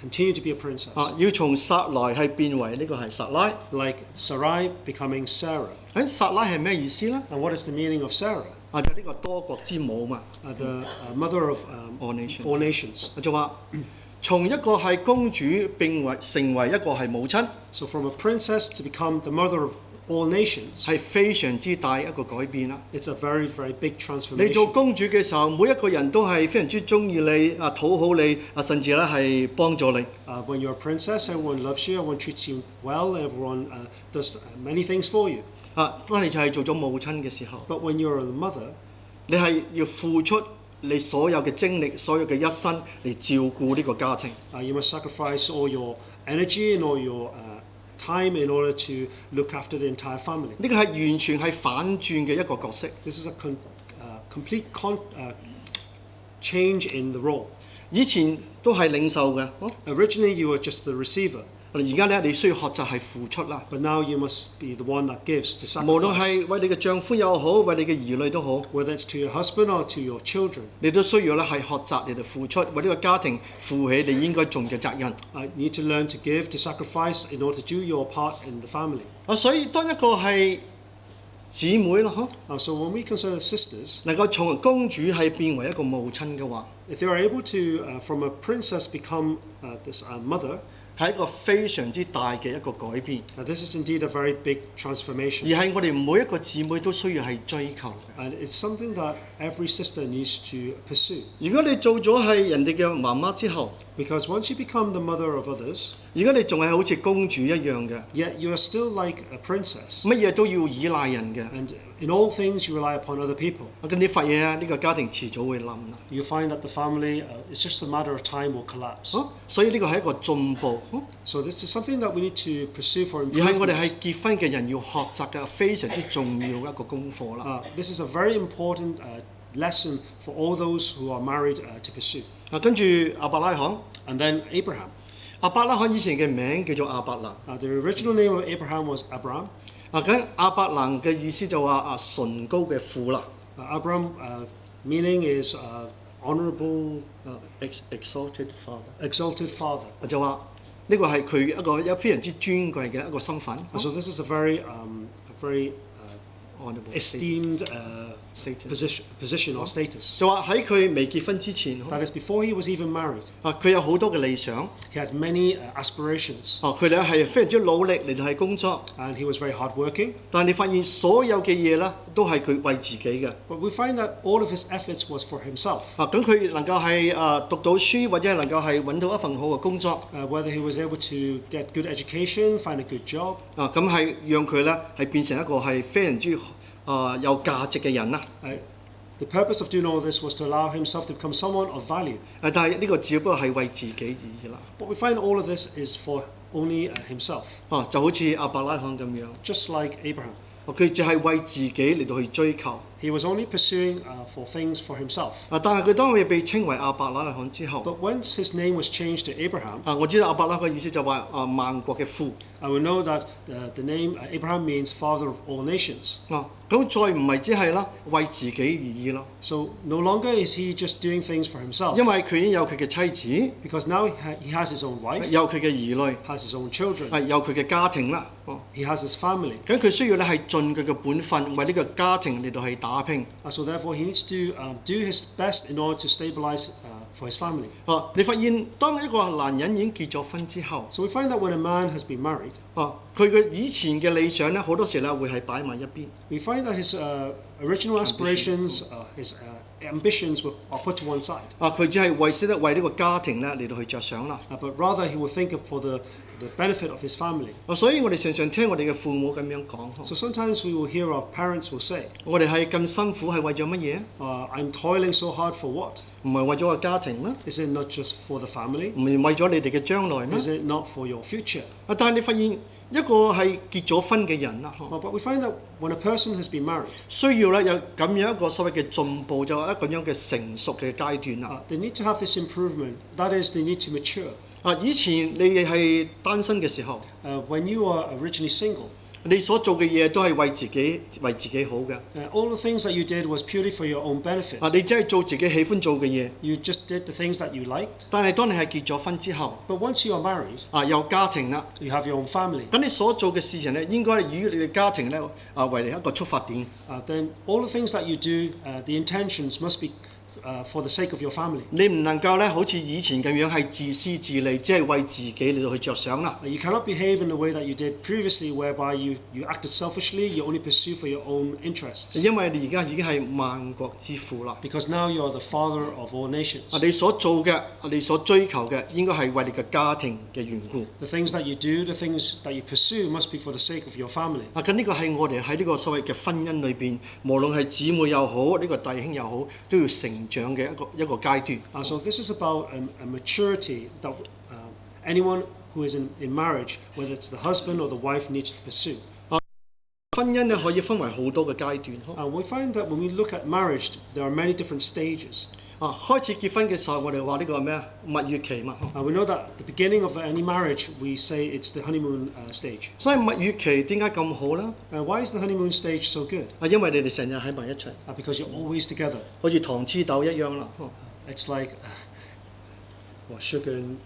continue to be a princess. 要從撒萊係變為呢個係撒拉。 Like Sarai becoming Sarah. 撒拉係咩意思咧？ And what is the meaning of Sarah? 就呢個多國之母嘛。The mother of all nations. All nations. 就話從一個係公主成為一個係母親。 So from a princess to become the mother of all nations. 係非常之大一個改變啦。 It's a very, very big transformation. 你做公主嘅時候，每一個人都係非常之中意你，討好你，甚至咧係幫助你。When you're a princess, everyone loves you, everyone treats you well, everyone does many things for you. 當你就係做咗母親嘅時候， But when you're a mother, 你係要付出你所有嘅精力、所有嘅一生嚟照顧呢個家庭。you must sacrifice all your energy and all your time in order to look after the entire family. 呢個係完全係反轉嘅一個角色。 This is a complete change in the role. 以前都係領受嘅， Originally, you were just the receiver, 而家咧你需要學習係付出啦。 but now you must be the one that gives, to 無論 sacrifice. 係為你嘅丈夫又好，為你嘅兒女都好， Whether it's to your husband or to your children, 你都需要咧係學習嚟到付出，為呢個家庭負起你應該盡嘅責任。 you need to learn to give, to sacrifice in order to do your part in the family. 所以當一個係姊妹咯， So when we consider sisters, 能夠從公主係變為一個母親嘅話， if they are able to, from a princess, become this mother, 係一個非常之大嘅一個改變， this is indeed a very big 而 transformation. 係我哋每一個姊妹都需要係追求嘅。 And it's something that every sister needs to pursue. 如果你做咗係人哋嘅媽媽之後， Because once you become the mother of others, 如果你仲係好似公主一樣嘅， yet you are still like a princess. 乜嘢都要依賴人嘅， And in all things, you rely upon other people. 咁你發現啊，呢個家庭遲早會冧啦。 You find that the family, it's just a matter of time, will collapse. 所以呢個係一個進步， So this is something that we need to pursue for 而係我哋 improvement. 係結婚嘅人要學習嘅非常之重要嘅一個功課啦。 This is a very important lesson for all those who are married to pursue. 跟住亞伯拉罕， And then Abraham. 亞伯拉罕以前嘅名叫做亞伯蘭。 The original name of Abraham was Abraham. 咁亞伯蘭嘅意思就話崇高嘅父啦。 Abraham meaning is honorable, exalted father， exalted father. 就話呢個係佢一個非常之尊貴嘅一個身份。 So this is a very honorable esteemed status position or status. 就話喺佢未結婚之前， That is before he was even married. 佢有好多嘅理想， He had many aspirations, 佢哋係非常之努力嚟到係工作， and he was very hardworking. 但係你發現所有嘅嘢咧都係佢為自己嘅。 But we find that all of his efforts was for himself. 咁佢能夠係讀到書，或者係能夠係揾到一份好嘅工作， Whether he was able to get good education, find a good job, 咁係讓佢咧係變成一個係非常之有價值嘅人啦。 the purpose of doing all this was to allow himself to become someone of value. 但係呢個只不過係為自己而已啦。 But we find all of this is for only himself, 就好似亞伯拉罕咁樣， just like Abraham. 佢就係為自己嚟到去追求。 He was only pursuing for things for himself. 但係佢當佢被稱為亞伯拉罕之後， But once his name was changed to Abraham, 我知道亞伯拉罕嘅意思就話萬國嘅父。 I will know that the name Abraham means father of all nations. 咁再唔係只係啦，為自己而已咯。 So no longer is he just doing things for himself, 因為佢已經有佢嘅妻子， because now he has his own wife, 有佢嘅兒女， has his own children, 有佢嘅家庭啦。 he has his family. 咁佢需要咧係盡佢嘅本分，為呢個家庭嚟到去打拼。 So therefore he needs to do his best in order to stabilize for his family. 你發現當一個男人已經結咗婚之後， So we find that when a man has been married, 佢嘅以前嘅理想咧，好多時咧會係擺埋一邊。 we find that his original aspirations, his ambitions are put to one side. 佢只係識得為呢個家庭咧嚟到去着想啦。 But rather he will think for the benefit of his family. 所以我哋常常聽我哋嘅父母咁樣講， So sometimes we will hear our parents will say, 我哋係咁辛苦係為咗乜嘢？ I'm toiling so hard for what? 唔係為咗個家庭咩？ Is it not just for the family? 唔係為咗你哋嘅將來咩？ Is it not for your future? 但係你發現一個係結咗婚嘅人啦， But we find that when a person has been married, 需要咧有咁樣一個所謂嘅進步，就係一個樣嘅成熟嘅階段啦。 they need to have this improvement. That is, they need to mature. 以前你係單身嘅時候， When you are originally single, 你所做嘅嘢都係為自己好嘅。 all the things that you did was purely for your own benefit. 你只係做自己喜歡做嘅嘢。 You just did the things that you liked. 但係當你係結咗婚之後， But once you are married, 有家庭啦， you have your own family. 咁你所做嘅事情咧，應該以你嘅家庭咧為你一個出發點。 Then all the things that you do, the intentions must be for the sake of your family. 你唔能夠咧好似以前咁樣係自私自利，即係為自己嚟到去着想啦。You cannot behave in the way that you did previously, whereby you acted selfishly, you only pursue for your own interests. 因為你而家已經係萬國之父啦。Because now you are the father of all nations. 你所做嘅，你所追求嘅，應該係為你嘅家庭嘅緣故。The things that you do, the things that you pursue, must be for the sake of your family. 咁呢個係我哋喺呢個所謂嘅婚姻裏邊，無論係姊妹又好，呢個弟兄又好，都要成長嘅一個階段。So this is about a maturity that anyone who is in marriage, whether it's the husband or the wife, needs to pursue. 婚姻咧可以分為好多嘅階段。We find that when we look at marriage, there are many different stages. 開始結婚嘅時候，我哋話呢個係咩啊？蜜月期嘛。We know that at the beginning of any marriage, we say it's the honeymoon stage. 所以蜜月期點解咁好咧？Why is the honeymoon stage so good? 因為你哋成日喺埋一齊。Because you're always together. 好似糖黐豆一樣啦。It's like sugar and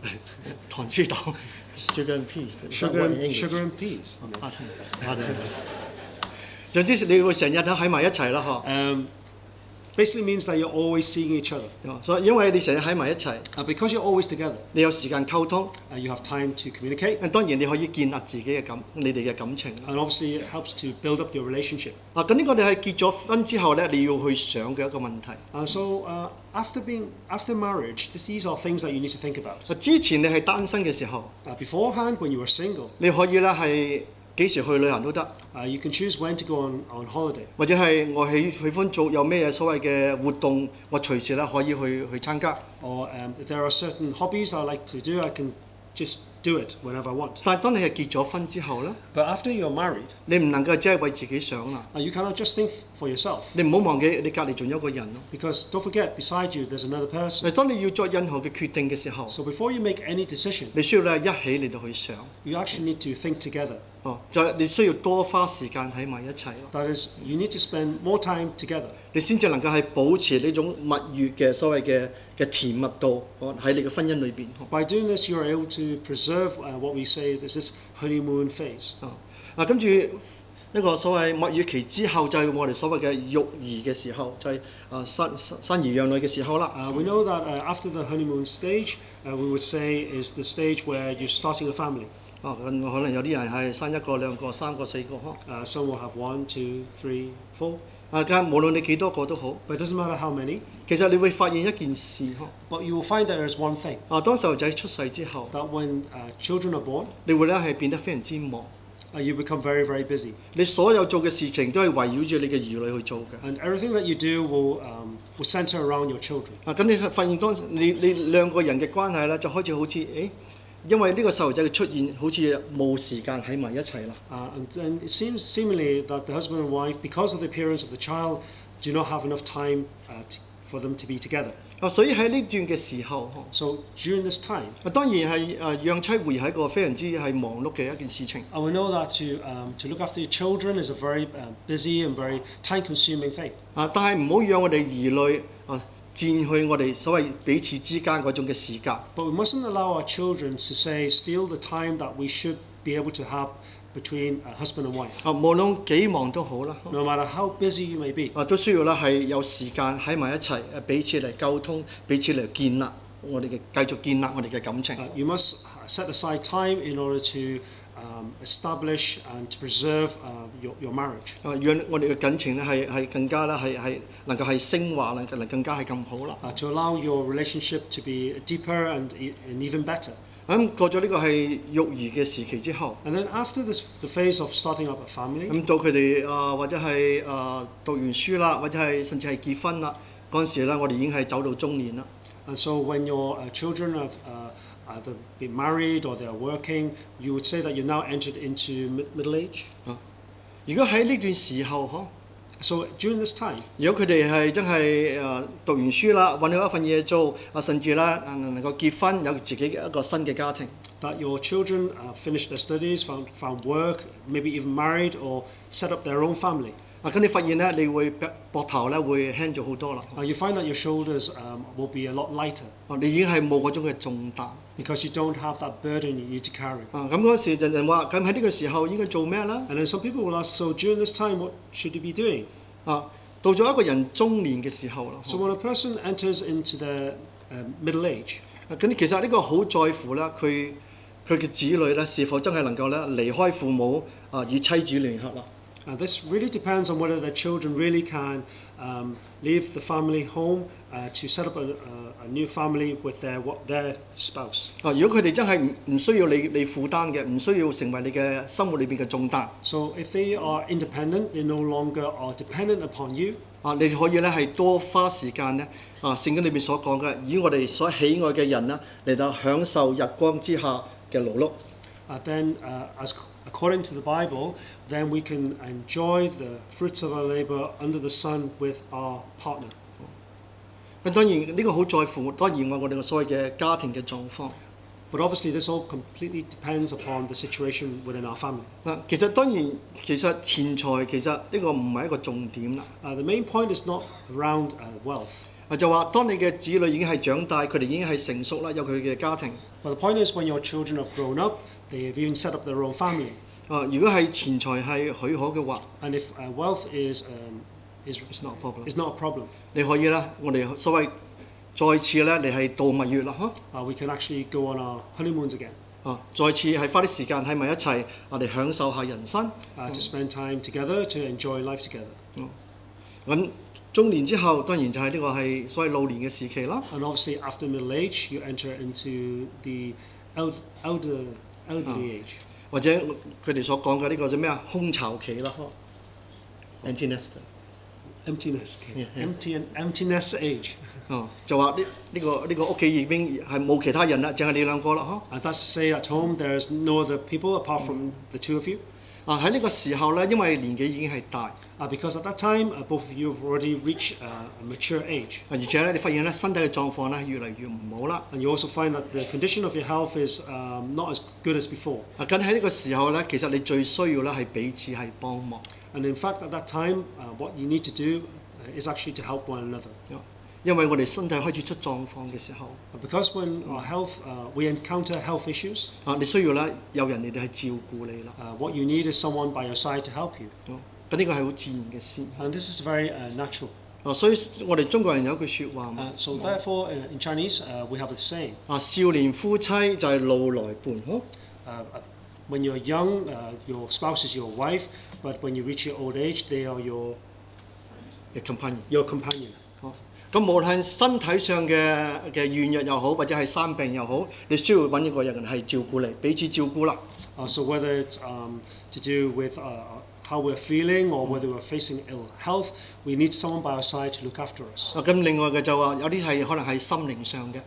糖黐豆 ，sugar and peas。Sugar and peas. 總之你會成日都喺埋一齊啦，Basically means that you're always seeing each other. 所以因為你成日喺埋一齊， because you're always together, 你有時間溝通， you have time to communicate. 當然你可以建立自己嘅你哋嘅感情。And obviously it helps to build up your relationship. 咁呢個你係結咗婚之後咧，你要去想嘅一個問題。So after marriage, these are things that you need to think about. 之前你係單身嘅時候， beforehand when you were single, 你可以咧係幾時去旅行都得。You can choose when to go on holiday. 或者係我喜歡做有咩嘢所謂嘅活動，我隨時咧可以去參加。Or if there are certain hobbies I like to do, I can just do it whenever I want. 但係當你係結咗婚之後咧， But after you're married, 你唔能夠只係為自己想啦。you cannot just think for yourself. 你唔好忘記你隔離仲有一個人咯。Because don't forget, beside you there's another person. 當你要作任何嘅決定嘅時候， So before you make any decision, 你需要咧一起嚟到去想。you actually need to think together. 就係你需要多花時間喺埋一齊咯。That is, you need to spend more time together. 你先至能夠係保持呢種蜜月嘅所謂嘅甜蜜度喺你嘅婚姻裏邊。By doing this, you are able to preserve what we say is this honeymoon phase. 跟住呢個所謂蜜月期之後，就係我哋所謂嘅育兒嘅時候，就係生兒養女嘅時候啦。We know that after the honeymoon stage, we would say is the stage where you're starting a family. 可能有啲人係生一個、兩個、三個、四個。Some will have 1, 2, 3, 4. 無論你幾多個都好。But it doesn't matter how many. 其實你會發現一件事。But you will find that there's one thing. 當細路仔出世之後， That when children are born, 你會咧係變得非常之忙。you become very, very busy. 你所有做嘅事情都係圍繞住你嘅兒女去做嘅。And everything that you do will center around your children. 咁你發現當你兩個人嘅關係咧，就開始好似因為呢個細路仔嘅出現，好似冇時間喺埋一齊啦。And it seems seemingly that the husband and wife, because of the appearance of the child, do not have enough time for them to be together. 所以喺呢段嘅時候， So during this time, 當然係養妻活兒係一個非常之係忙碌嘅一件事情。we know that to look after your children is a very busy and very time-consuming thing. 但係唔好讓我哋兒女佔去我哋所謂彼此之間嗰種嘅時間。But we mustn't allow our children to steal the time that we should be able to have between husband and wife. 無論幾忙都好啦。No matter how busy you may be. 都需要咧係有時間喺埋一齊，彼此嚟溝通，彼此嚟建立我哋嘅繼續建立我哋嘅感情。You must set aside time in order to establish and to preserve your marriage. 讓我哋嘅感情咧係更加咧係能夠係升華，能更加係咁好啦。To allow your relationship to be deeper and even better. 過咗呢個係育兒嘅時期之後， And then after the phase of starting up a family. 到佢哋或者係讀完書啦，或者係甚至係結婚啦，嗰陣時咧，我哋已經係走到中年啦。And so when your children have either been married or they are working, you would say that you now entered into middle age. 如果喺呢段時候So during this time, 如果佢哋係真係讀完書啦，揾到一份嘢做，甚至啦能夠結婚，有自己嘅一個新嘅家庭。That your children finished their studies, found work, maybe even married or set up their own family. 咁你發現咧，你會膊頭咧會輕咗好多啦。You find that your shoulders will be a lot lighter. 你已經係冇嗰種嘅重擔。Because you don't have that burden you need to carry. 咁嗰時就人話，咁喺呢個時候應該做咩啦？ And then some people will ask, so during this time, what should you be doing? 到咗一個人中年嘅時候啦。So when a person enters into the middle age， 咁其實呢個好在乎咧，佢嘅子女咧是否真係能夠咧離開父母與妻子聯合啦。This really depends on whether the children really can leave the family home to set up a new family with their spouse. 如果佢哋真係唔需要你負擔嘅，唔需要成為你嘅生活裏邊嘅重擔。So if they are independent, they no longer are dependent upon you. 你可以咧係多花時間咧聖經裏邊所講嘅，以我哋所喜愛嘅人啦嚟到享受日光之下嘅勞碌。Then, as according to the Bible, then we can enjoy the fruits of our labor under the sun with our partner. 咁當然呢個好在乎，當然我哋嘅所謂嘅家庭嘅狀況。But obviously, this all completely depends upon the situation within our family. 其實當然，其實錢財其實呢個唔係一個重點啦。The main point is not around wealth. 就話當你嘅子女已經係長大，佢哋已經係成熟啦，有佢嘅家庭。But the point is when your children have grown up, they have even set up their own family. 如果係錢財係許可嘅話 And if wealth is not a problem. is not a problem. 你可以啦，我哋所謂再次咧，你係度蜜月啦， We can actually go on our honeymoons again. 再次係花啲時間喺埋一齊，我哋享受下人生。To spend time together, to enjoy life together. 咁中年之後，當然就係呢個係所謂老年嘅時期啦。And obviously, after middle age, you enter into the elderly age. 或者佢哋所講嘅呢個叫咩啊？空巢期啦 ，empty nester。Emptiness age. 就話呢個屋企已經係冇其他人啦，淨係你兩個啦， And that's say at home there's no other people apart from the two of you. 喺呢個時候咧，因為年紀已經係大。Because at that time, both of you have already reached a mature age. 而且咧，你發現咧身體嘅狀況咧越嚟越唔好啦。And you also find that the condition of your health is not as good as before. 咁喺呢個時候咧，其實你最需要咧係彼此係幫忙。And in fact, at that time, what you need to do is actually to help one another. 因為我哋身體開始出狀況嘅時候 Because when our health, we encounter health issues. 你需要咧有人嚟到去照顧你啦。What you need is someone by your side to help you. 咁呢個係好自然嘅事。And this is very natural. 所以我哋中國人有句説話 So therefore, in Chinese, we have a saying. 少年夫妻就係路來伴。When you're young, your spouse is your wife, but when you reach your old age, they are your companion。your companion. 咁無論身體上嘅軟弱又好，或者係生病又好，你需要揾一個人係照顧你，彼此照顧啦。So whether it's to do with how we're feeling or whether we're facing ill health, we need someone by our side to look after us. 咁另外嘅就話有啲係可能係心靈上嘅。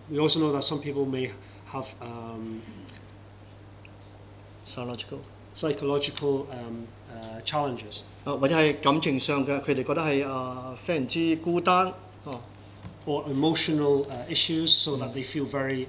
We also know that some people may have psychological challenges. 或者係感情上嘅，佢哋覺得係非常之孤單。Or emotional issues, so that they feel very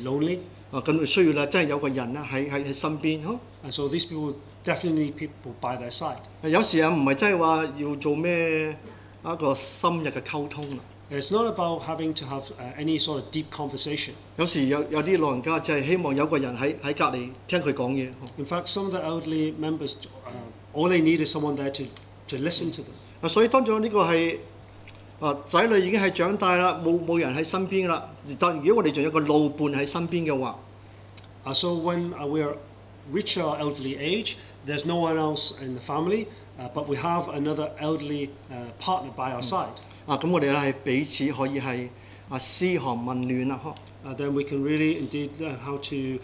lonely. 咁需要咧，真係有個人咧喺身邊。And so these people definitely need people by their side. 有時唔係真係話要做咩一個深入嘅溝通。It's not about having to have any sort of deep conversation. 有時有啲老人家就係希望有個人喺隔離聽佢講嘢。In fact, some of the elderly members, all they need is someone there to listen to them. 所以當咗呢個係仔女已經係長大啦，冇人喺身邊啦。但如果我哋仲有個老伴喺身邊嘅話， So when we reach our elderly age, there's no one else in the family, but we have another elderly partner by our side. 咁我哋咧係彼此可以係噓寒問暖啦。Then we can really indeed learn how to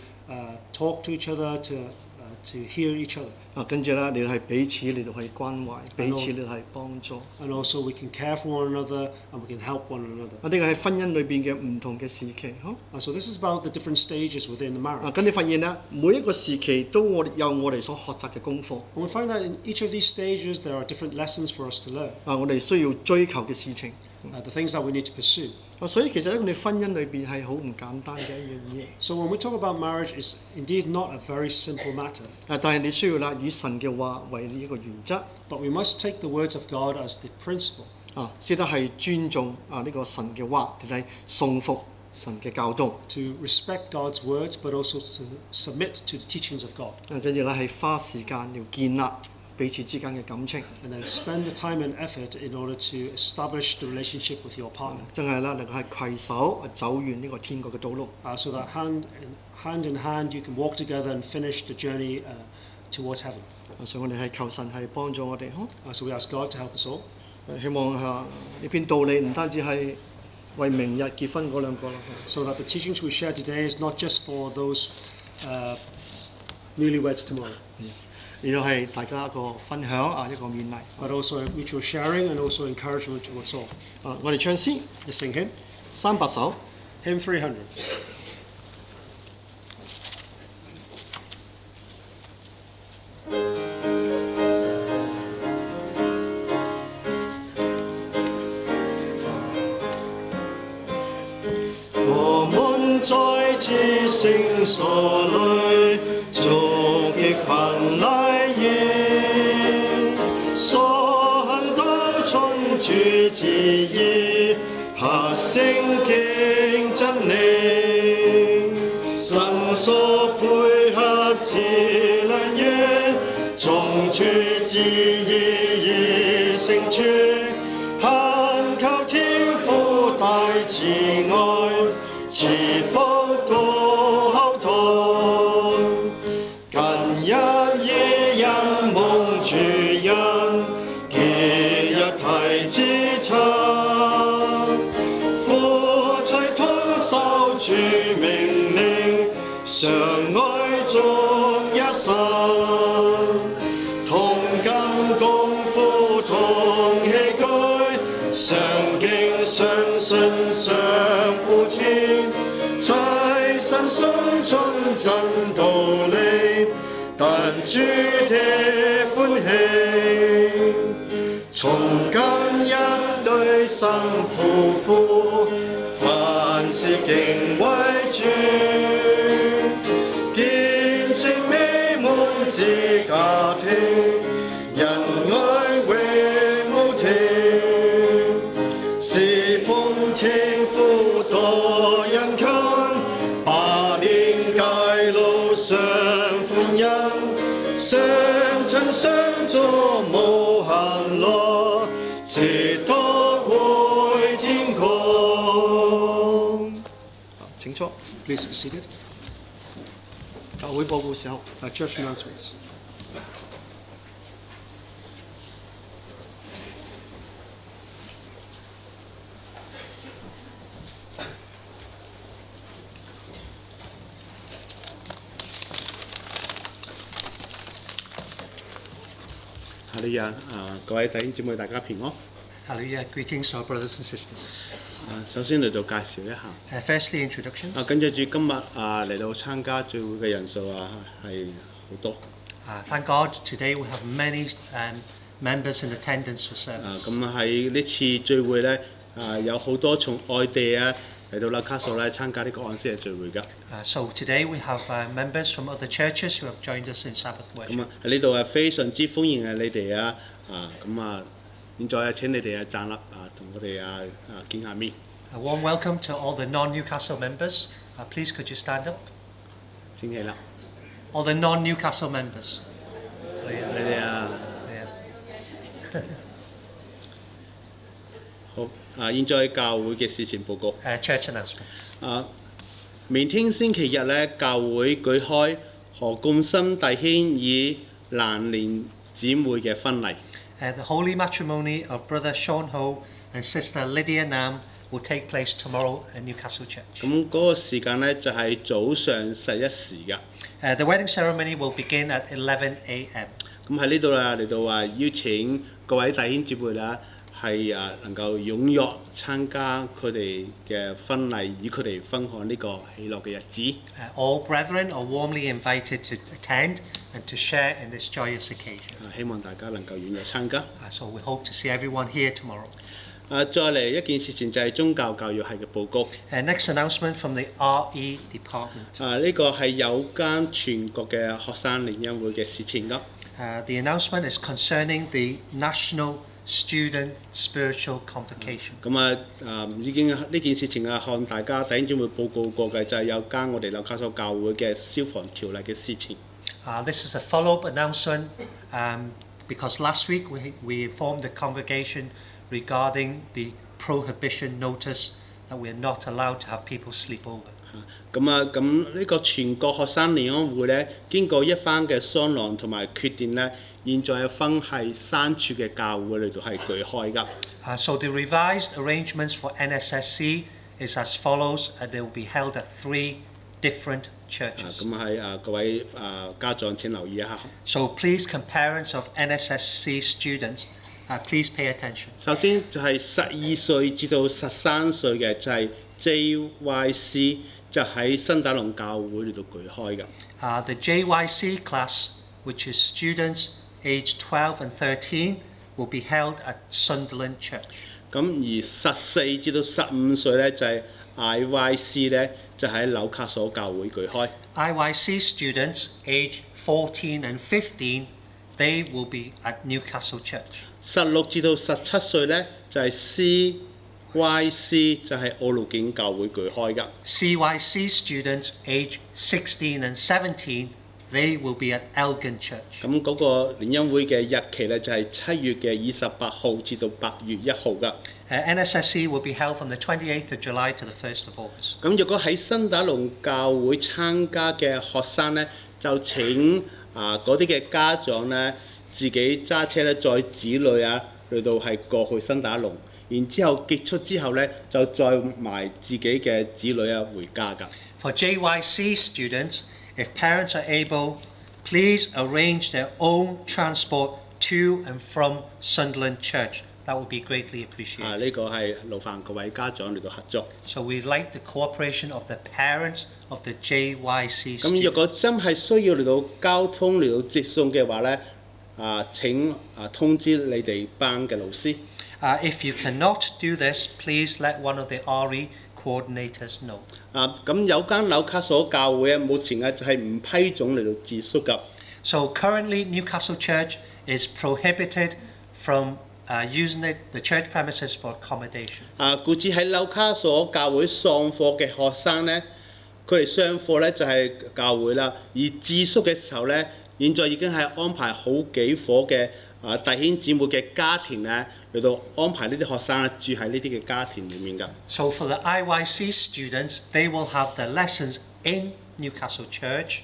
talk to each other, to hear each other. 跟住咧，你係彼此嚟到去關懷，彼此嚟到係幫助。And also we can care for one another and we can help one another. 呢個係婚姻裏邊嘅唔同嘅時期。So this is about the different stages within the marriage. 咁你發現咧，每一個時期都有我哋所學習嘅功課。And we find that in each of these stages there are different lessons for us to learn. 我哋需要追求嘅事情。The things that we need to pursue. 所以其實喺我哋婚姻裏邊係好唔簡單嘅一樣嘢。So when we talk about marriage, it's indeed not a very simple matter. 但係你需要啦，以神嘅話為呢一個原則。But we must take the words of God as the principle. 識得係尊重呢個神嘅話，嚟順服神嘅教導。To respect God's words, but also to submit to the teachings of God. 跟住咧係花時間要建立彼此之間嘅感情。And then spend the time and effort in order to establish the relationship with your partner. 真係啦，能夠係攜手走完呢個天國嘅道路。So that hand in hand you can walk together and finish the journey towards heaven. 所以我哋係求神係幫助我哋。So we ask God to help us all. 希望呢篇道理唔單止係為明日結婚嗰兩個啦。So that the teachings we share today is not just for those newlyweds tomorrow. 亦都係大家一個分享一個勉勵。But also mutual sharing and also encouragement towards all. 我哋唱詩， Let's sing hymn. 300首。Hymn 300. 我們在至聖所裏，逐極份禮儀，所行都遵主旨意，合聖經真理，神所配合之良緣，從主旨意已成全，懇求天父大慈愛，賜福到後代。近日已因蒙主恩，結一體之親，夫妻同守主命令，相愛足一生，同甘共苦同喜居，相敬相信相扶持，齊心信從真道理，但主的歡喜。從今一對新夫婦，凡事敬畏主，見證美滿之家庭，仁愛永無停，侍奉天父多殷勤，8年街路上歡欣，相親相助無限樂，直到回天國。請坐。 Please be seated. 教會報告時候。Church announcements. 哈利亞各位弟兄姊妹，大家平安。 Hallelujah. Greetings to our brothers and sisters. 首先嚟到介紹一下。Firstly, introduction. 跟住今日嚟到參加聚會嘅人數係好多。Thank God, today we have many members in attendance for service. 咁喺呢次聚會咧，有好多從外地嚟到Newcastle咧參加呢個安息日聚會㗎。So today we have members from other churches who have joined us in Sabbath 咁 worship. 喺呢度非常之歡迎你哋現在請你哋站立同我哋見下面。A warm welcome to all the non-Newcastle members. Please could you stand up? 請起立。All the non-Newcastle members. 你哋好現在教會嘅事情報告。Church announcements. 明天星期日咧，教會舉開何貢森弟兄與蘭蓮姊妹嘅婚禮。The holy matrimony of Brother Sean Ho and Sister Lydia Nam will take place tomorrow at Newcastle Church. 咁嗰個時間咧就係早上11時㗎。The wedding ceremony will begin at 11 a.m. 咁喺呢度嚟到邀請各位弟兄姊妹啦，係能夠踴躍參加佢哋嘅婚禮，與佢哋分享呢個喜樂嘅日子。All brethren are warmly invited to attend and to share in this joyous occasion. 希望大家能夠踴躍參加。So we hope to see everyone here tomorrow. 再嚟一件事情就係宗教教育系嘅報告。Next announcement from the RE department. 呢個係有關全國嘅學生聯誼會嘅事情㗎。The announcement is concerning the National Student Spiritual Convocation. 已經呢件事情向大家弟兄姊妹報告過嘅，就係有關我哋Newcastle教會嘅消防條例嘅事情。This is a follow-up announcement because last week we informed the congregation regarding the prohibition notice that we are not allowed to have people sleep over. 咁呢個全國學生聯安會咧，經過一番嘅商量同埋決定咧，現在係分係3處嘅教會嚟到係舉開㗎。So the revised arrangements for NSSC is as follows. They will be held at 3 different churches. 咁係各位家長請留意一下。So please, can parents of NSSC students, please pay attention. 首先就係12歲至到13歲嘅就係 JYC， 就喺新打龍教會嚟到舉開㗎。The JYC class, which is students aged 12 and 13, will be held at Sunderland Church. 咁而14至到15歲咧就係 IYC 咧，就喺紐卡素教會舉開。IYC students aged 14 and 15, they will be at Newcastle Church. 16至到17歲咧就係 CYC， 就係澳路景教會舉開㗎。CYC students aged 16 and 17, they will be at Elgin Church. 咁嗰個聯恩會嘅日期咧就係7月嘅28號至到8月1號㗎。NSSC will be held from the 28th of July to the 1st of August. 咁如果喺新打龍教會參加嘅學生咧，就請嗰啲嘅家長咧自己揸車咧載子女嚟到係過去新打龍。然之後結束之後咧，就載埋自己嘅子女回家㗎。For JYC students, if parents are able, please arrange their own transport to and from Sunderland Church. That would be greatly appreciated. 呢個係勞煩各位家長嚟到合作。So we like the cooperation of the parents of the JYC students. 咁若果真係需要嚟到交通嚟到接送嘅話咧，請通知你哋班嘅老師。If you cannot do this, please let one of the RE coordinators know. 咁有間紐卡素教會目前就係唔批准嚟到住宿㗎。So currently Newcastle Church is prohibited from using the church premises for accommodation. 故此喺紐卡素教會上課嘅學生咧，佢哋上課咧就係教會啦，而住宿嘅時候咧，現在已經係安排好幾夥嘅弟兄姊妹嘅家庭咧嚟到安排呢啲學生住喺呢啲嘅家庭裡面㗎。So for the IYC students, they will have their lessons in Newcastle Church,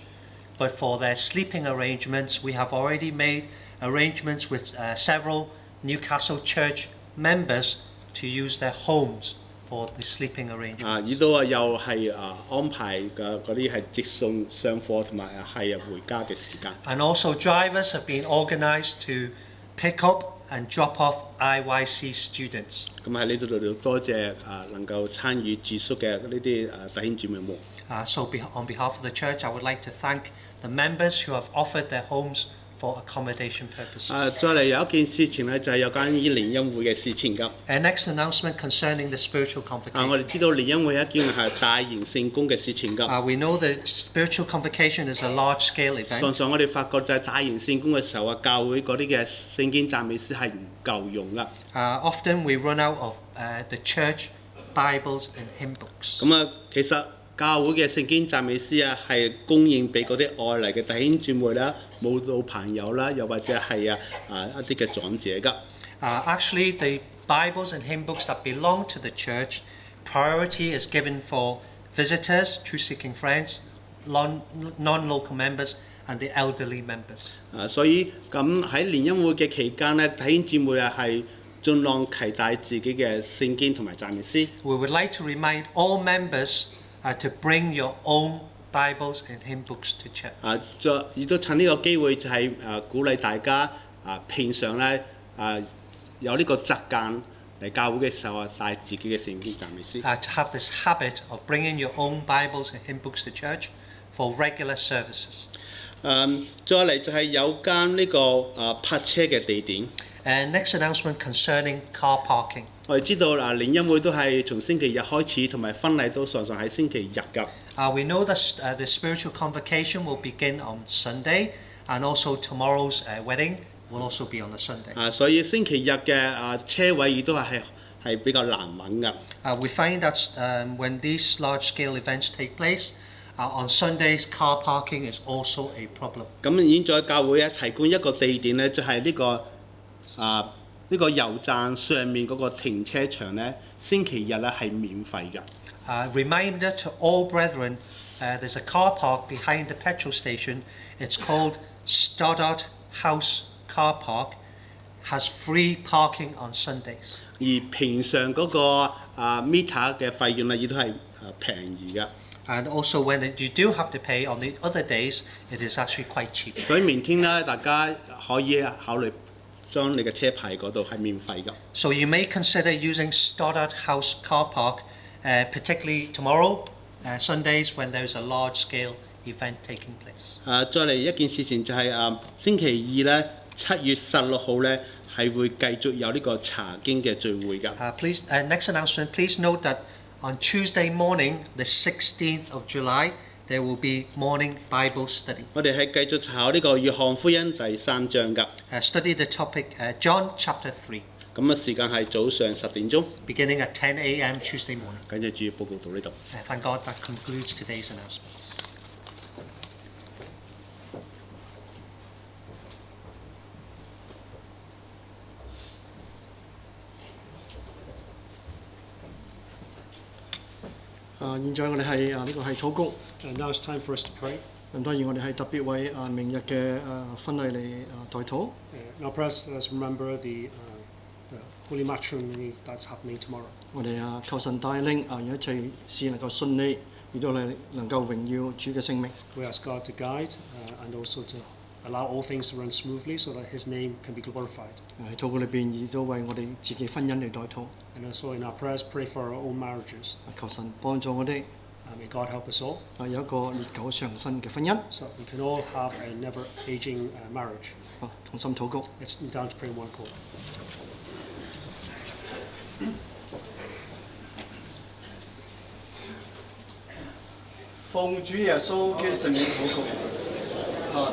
but for their sleeping arrangements, we have already made arrangements with several Newcastle Church members to use their homes for the sleeping arrangements. 呢度又係安排嘅嗰啲係接送上課同埋係回家嘅時間。And also drivers have been organised to pick up and drop off IYC students. 咁喺呢度多謝能夠參與住宿嘅呢啲弟兄姊妹們。So on behalf of the church, I would like to thank the members who have offered their homes for accommodation purposes. 再嚟有一件事情咧，就係有關於聯恩會嘅事情㗎。Next announcement concerning the spiritual 我 convocation. 哋知道聯恩會係一件係大型聖工嘅事情㗎。We know that spiritual convocation is a large-scale 常 event. 常我哋發覺就係大型聖工嘅時候教會嗰啲嘅聖經讚美詩係唔夠用㗎。Often we run out of the church Bibles and hymn books. 咁其實教會嘅聖經讚美詩係供應俾嗰啲外嚟嘅弟兄姊妹啦、慕道朋友啦，又或者係一啲嘅長者㗎。Actually, the Bibles and hymn books that belong to the church, priority is given for visitors, truth-seeking friends, non-local members, and the elderly members. 所以咁喺聯恩會嘅期間咧，弟兄姊妹係盡量攜帶自己嘅聖經同埋讚美詩。We would like to remind all members to bring your own Bibles and hymn books to church. 亦都趁呢個機會就係鼓勵大家平常咧有呢個習慣嚟教會嘅時候帶自己嘅聖經讚美詩。To have this habit of bringing your own Bibles and hymn books to church for regular services. 再嚟就係有間呢個泊車嘅地點。And next announcement concerning car parking. 我哋知道聯恩會都係從星期日開始，同埋婚禮都常常喺星期日㗎。We know that the spiritual convocation will begin on Sunday, and also tomorrow's wedding will also be on a Sunday. 所以星期日嘅車位亦都係比較難揾㗎。We find that when these large-scale events take place, On Sundays, car parking is also a problem. 咁現在教會咧提供一個地點咧，就係呢個油站上面嗰個停車場咧，星期日咧係免費㗎。Reminder to all brethren, there's a car park behind the petrol station. It's called Stoddard House Car Park. Has free parking on Sundays. 而平常嗰個meter 嘅費用咧，亦都係平宜㗎。And also when you do have to pay on the other days, it is actually quite cheap. 所以明天咧，大家可以考慮將你嘅車牌嗰度係免費㗎。So you may consider using Stoddard House Car Park, particularly tomorrow, Sundays when there's a large-scale event taking place. 再嚟一件事情就係星期二咧，7月16號咧係會繼續有呢個查經嘅聚會㗎。Next announcement, please note that on Tuesday morning, the 16th of July, there will be morning Bible study. 我哋係繼續查考呢個約翰福音第3章㗎。Study the topic John chapter 3. 咁時間係早上10點鐘。Beginning at 10 a.m. Tuesday morning. 感謝主報告到呢度。Thank God that concludes today's announcements. 現在我哋係呢個係禱告。And now it's time for us to pray. 咁當然我哋係特別為明日嘅婚禮嚟代禱。Now, press, let's remember the holy matrimony that's happening tomorrow. 我哋求神帶領讓一切事能夠順利，亦都係能夠榮耀主嘅聖名。We ask God to guide and also to allow all things to run smoothly so that His name can be glorified. 喺禱告裏邊亦都為我哋自己婚姻嚟代禱。And also in our prayers, pray for our own marriages. 求神幫助我哋。May God help us all. 有一個歷久常新嘅婚姻。So we can all have a never-aging marriage. 同心禱告。Let's kneel down to pray in one accord. 奉主耶穌嘅聖名禱告。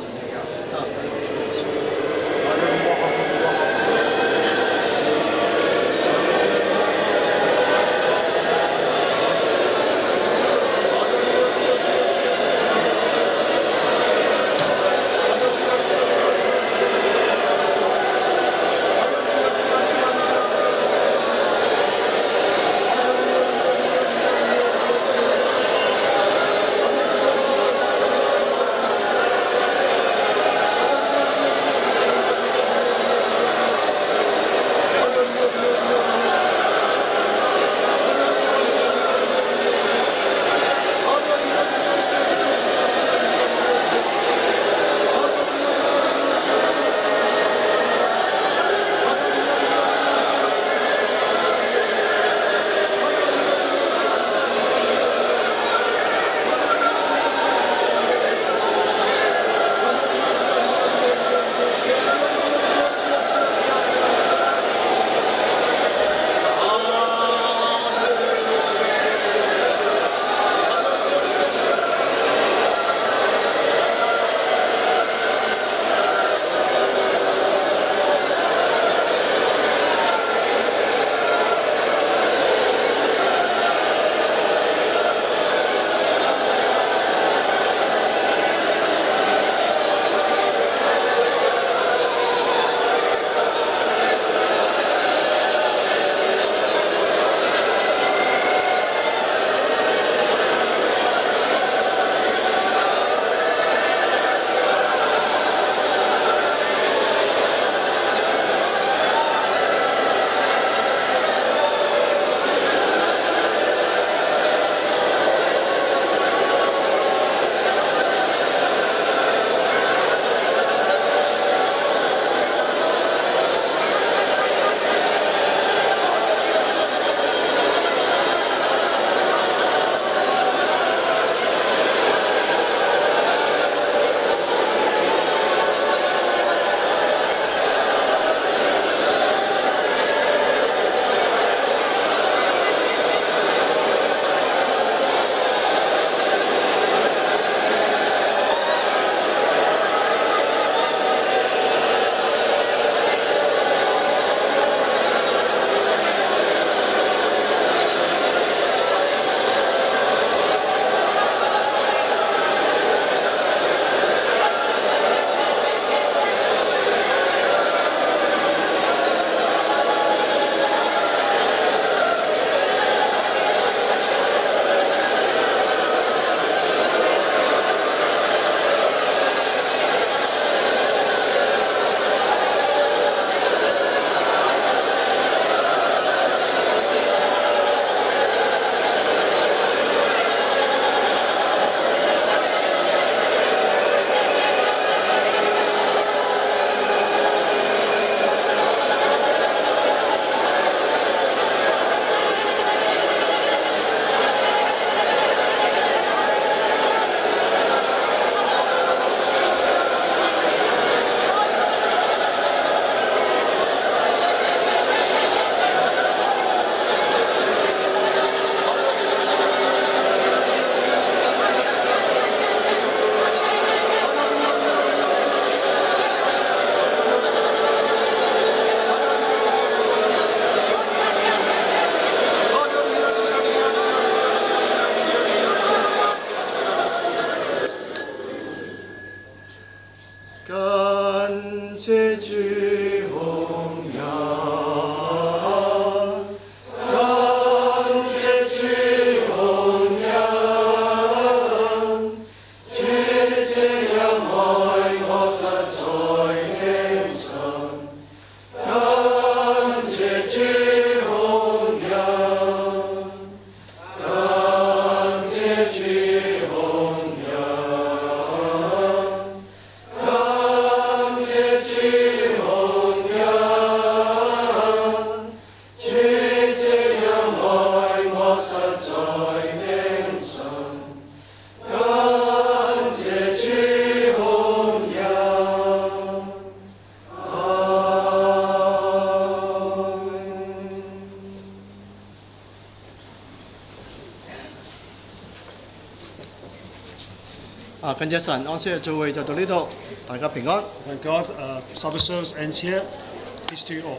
感謝神，安息日聚會就到呢度，大家平安。Thank God. Sabbath service ends here. Peace to you all.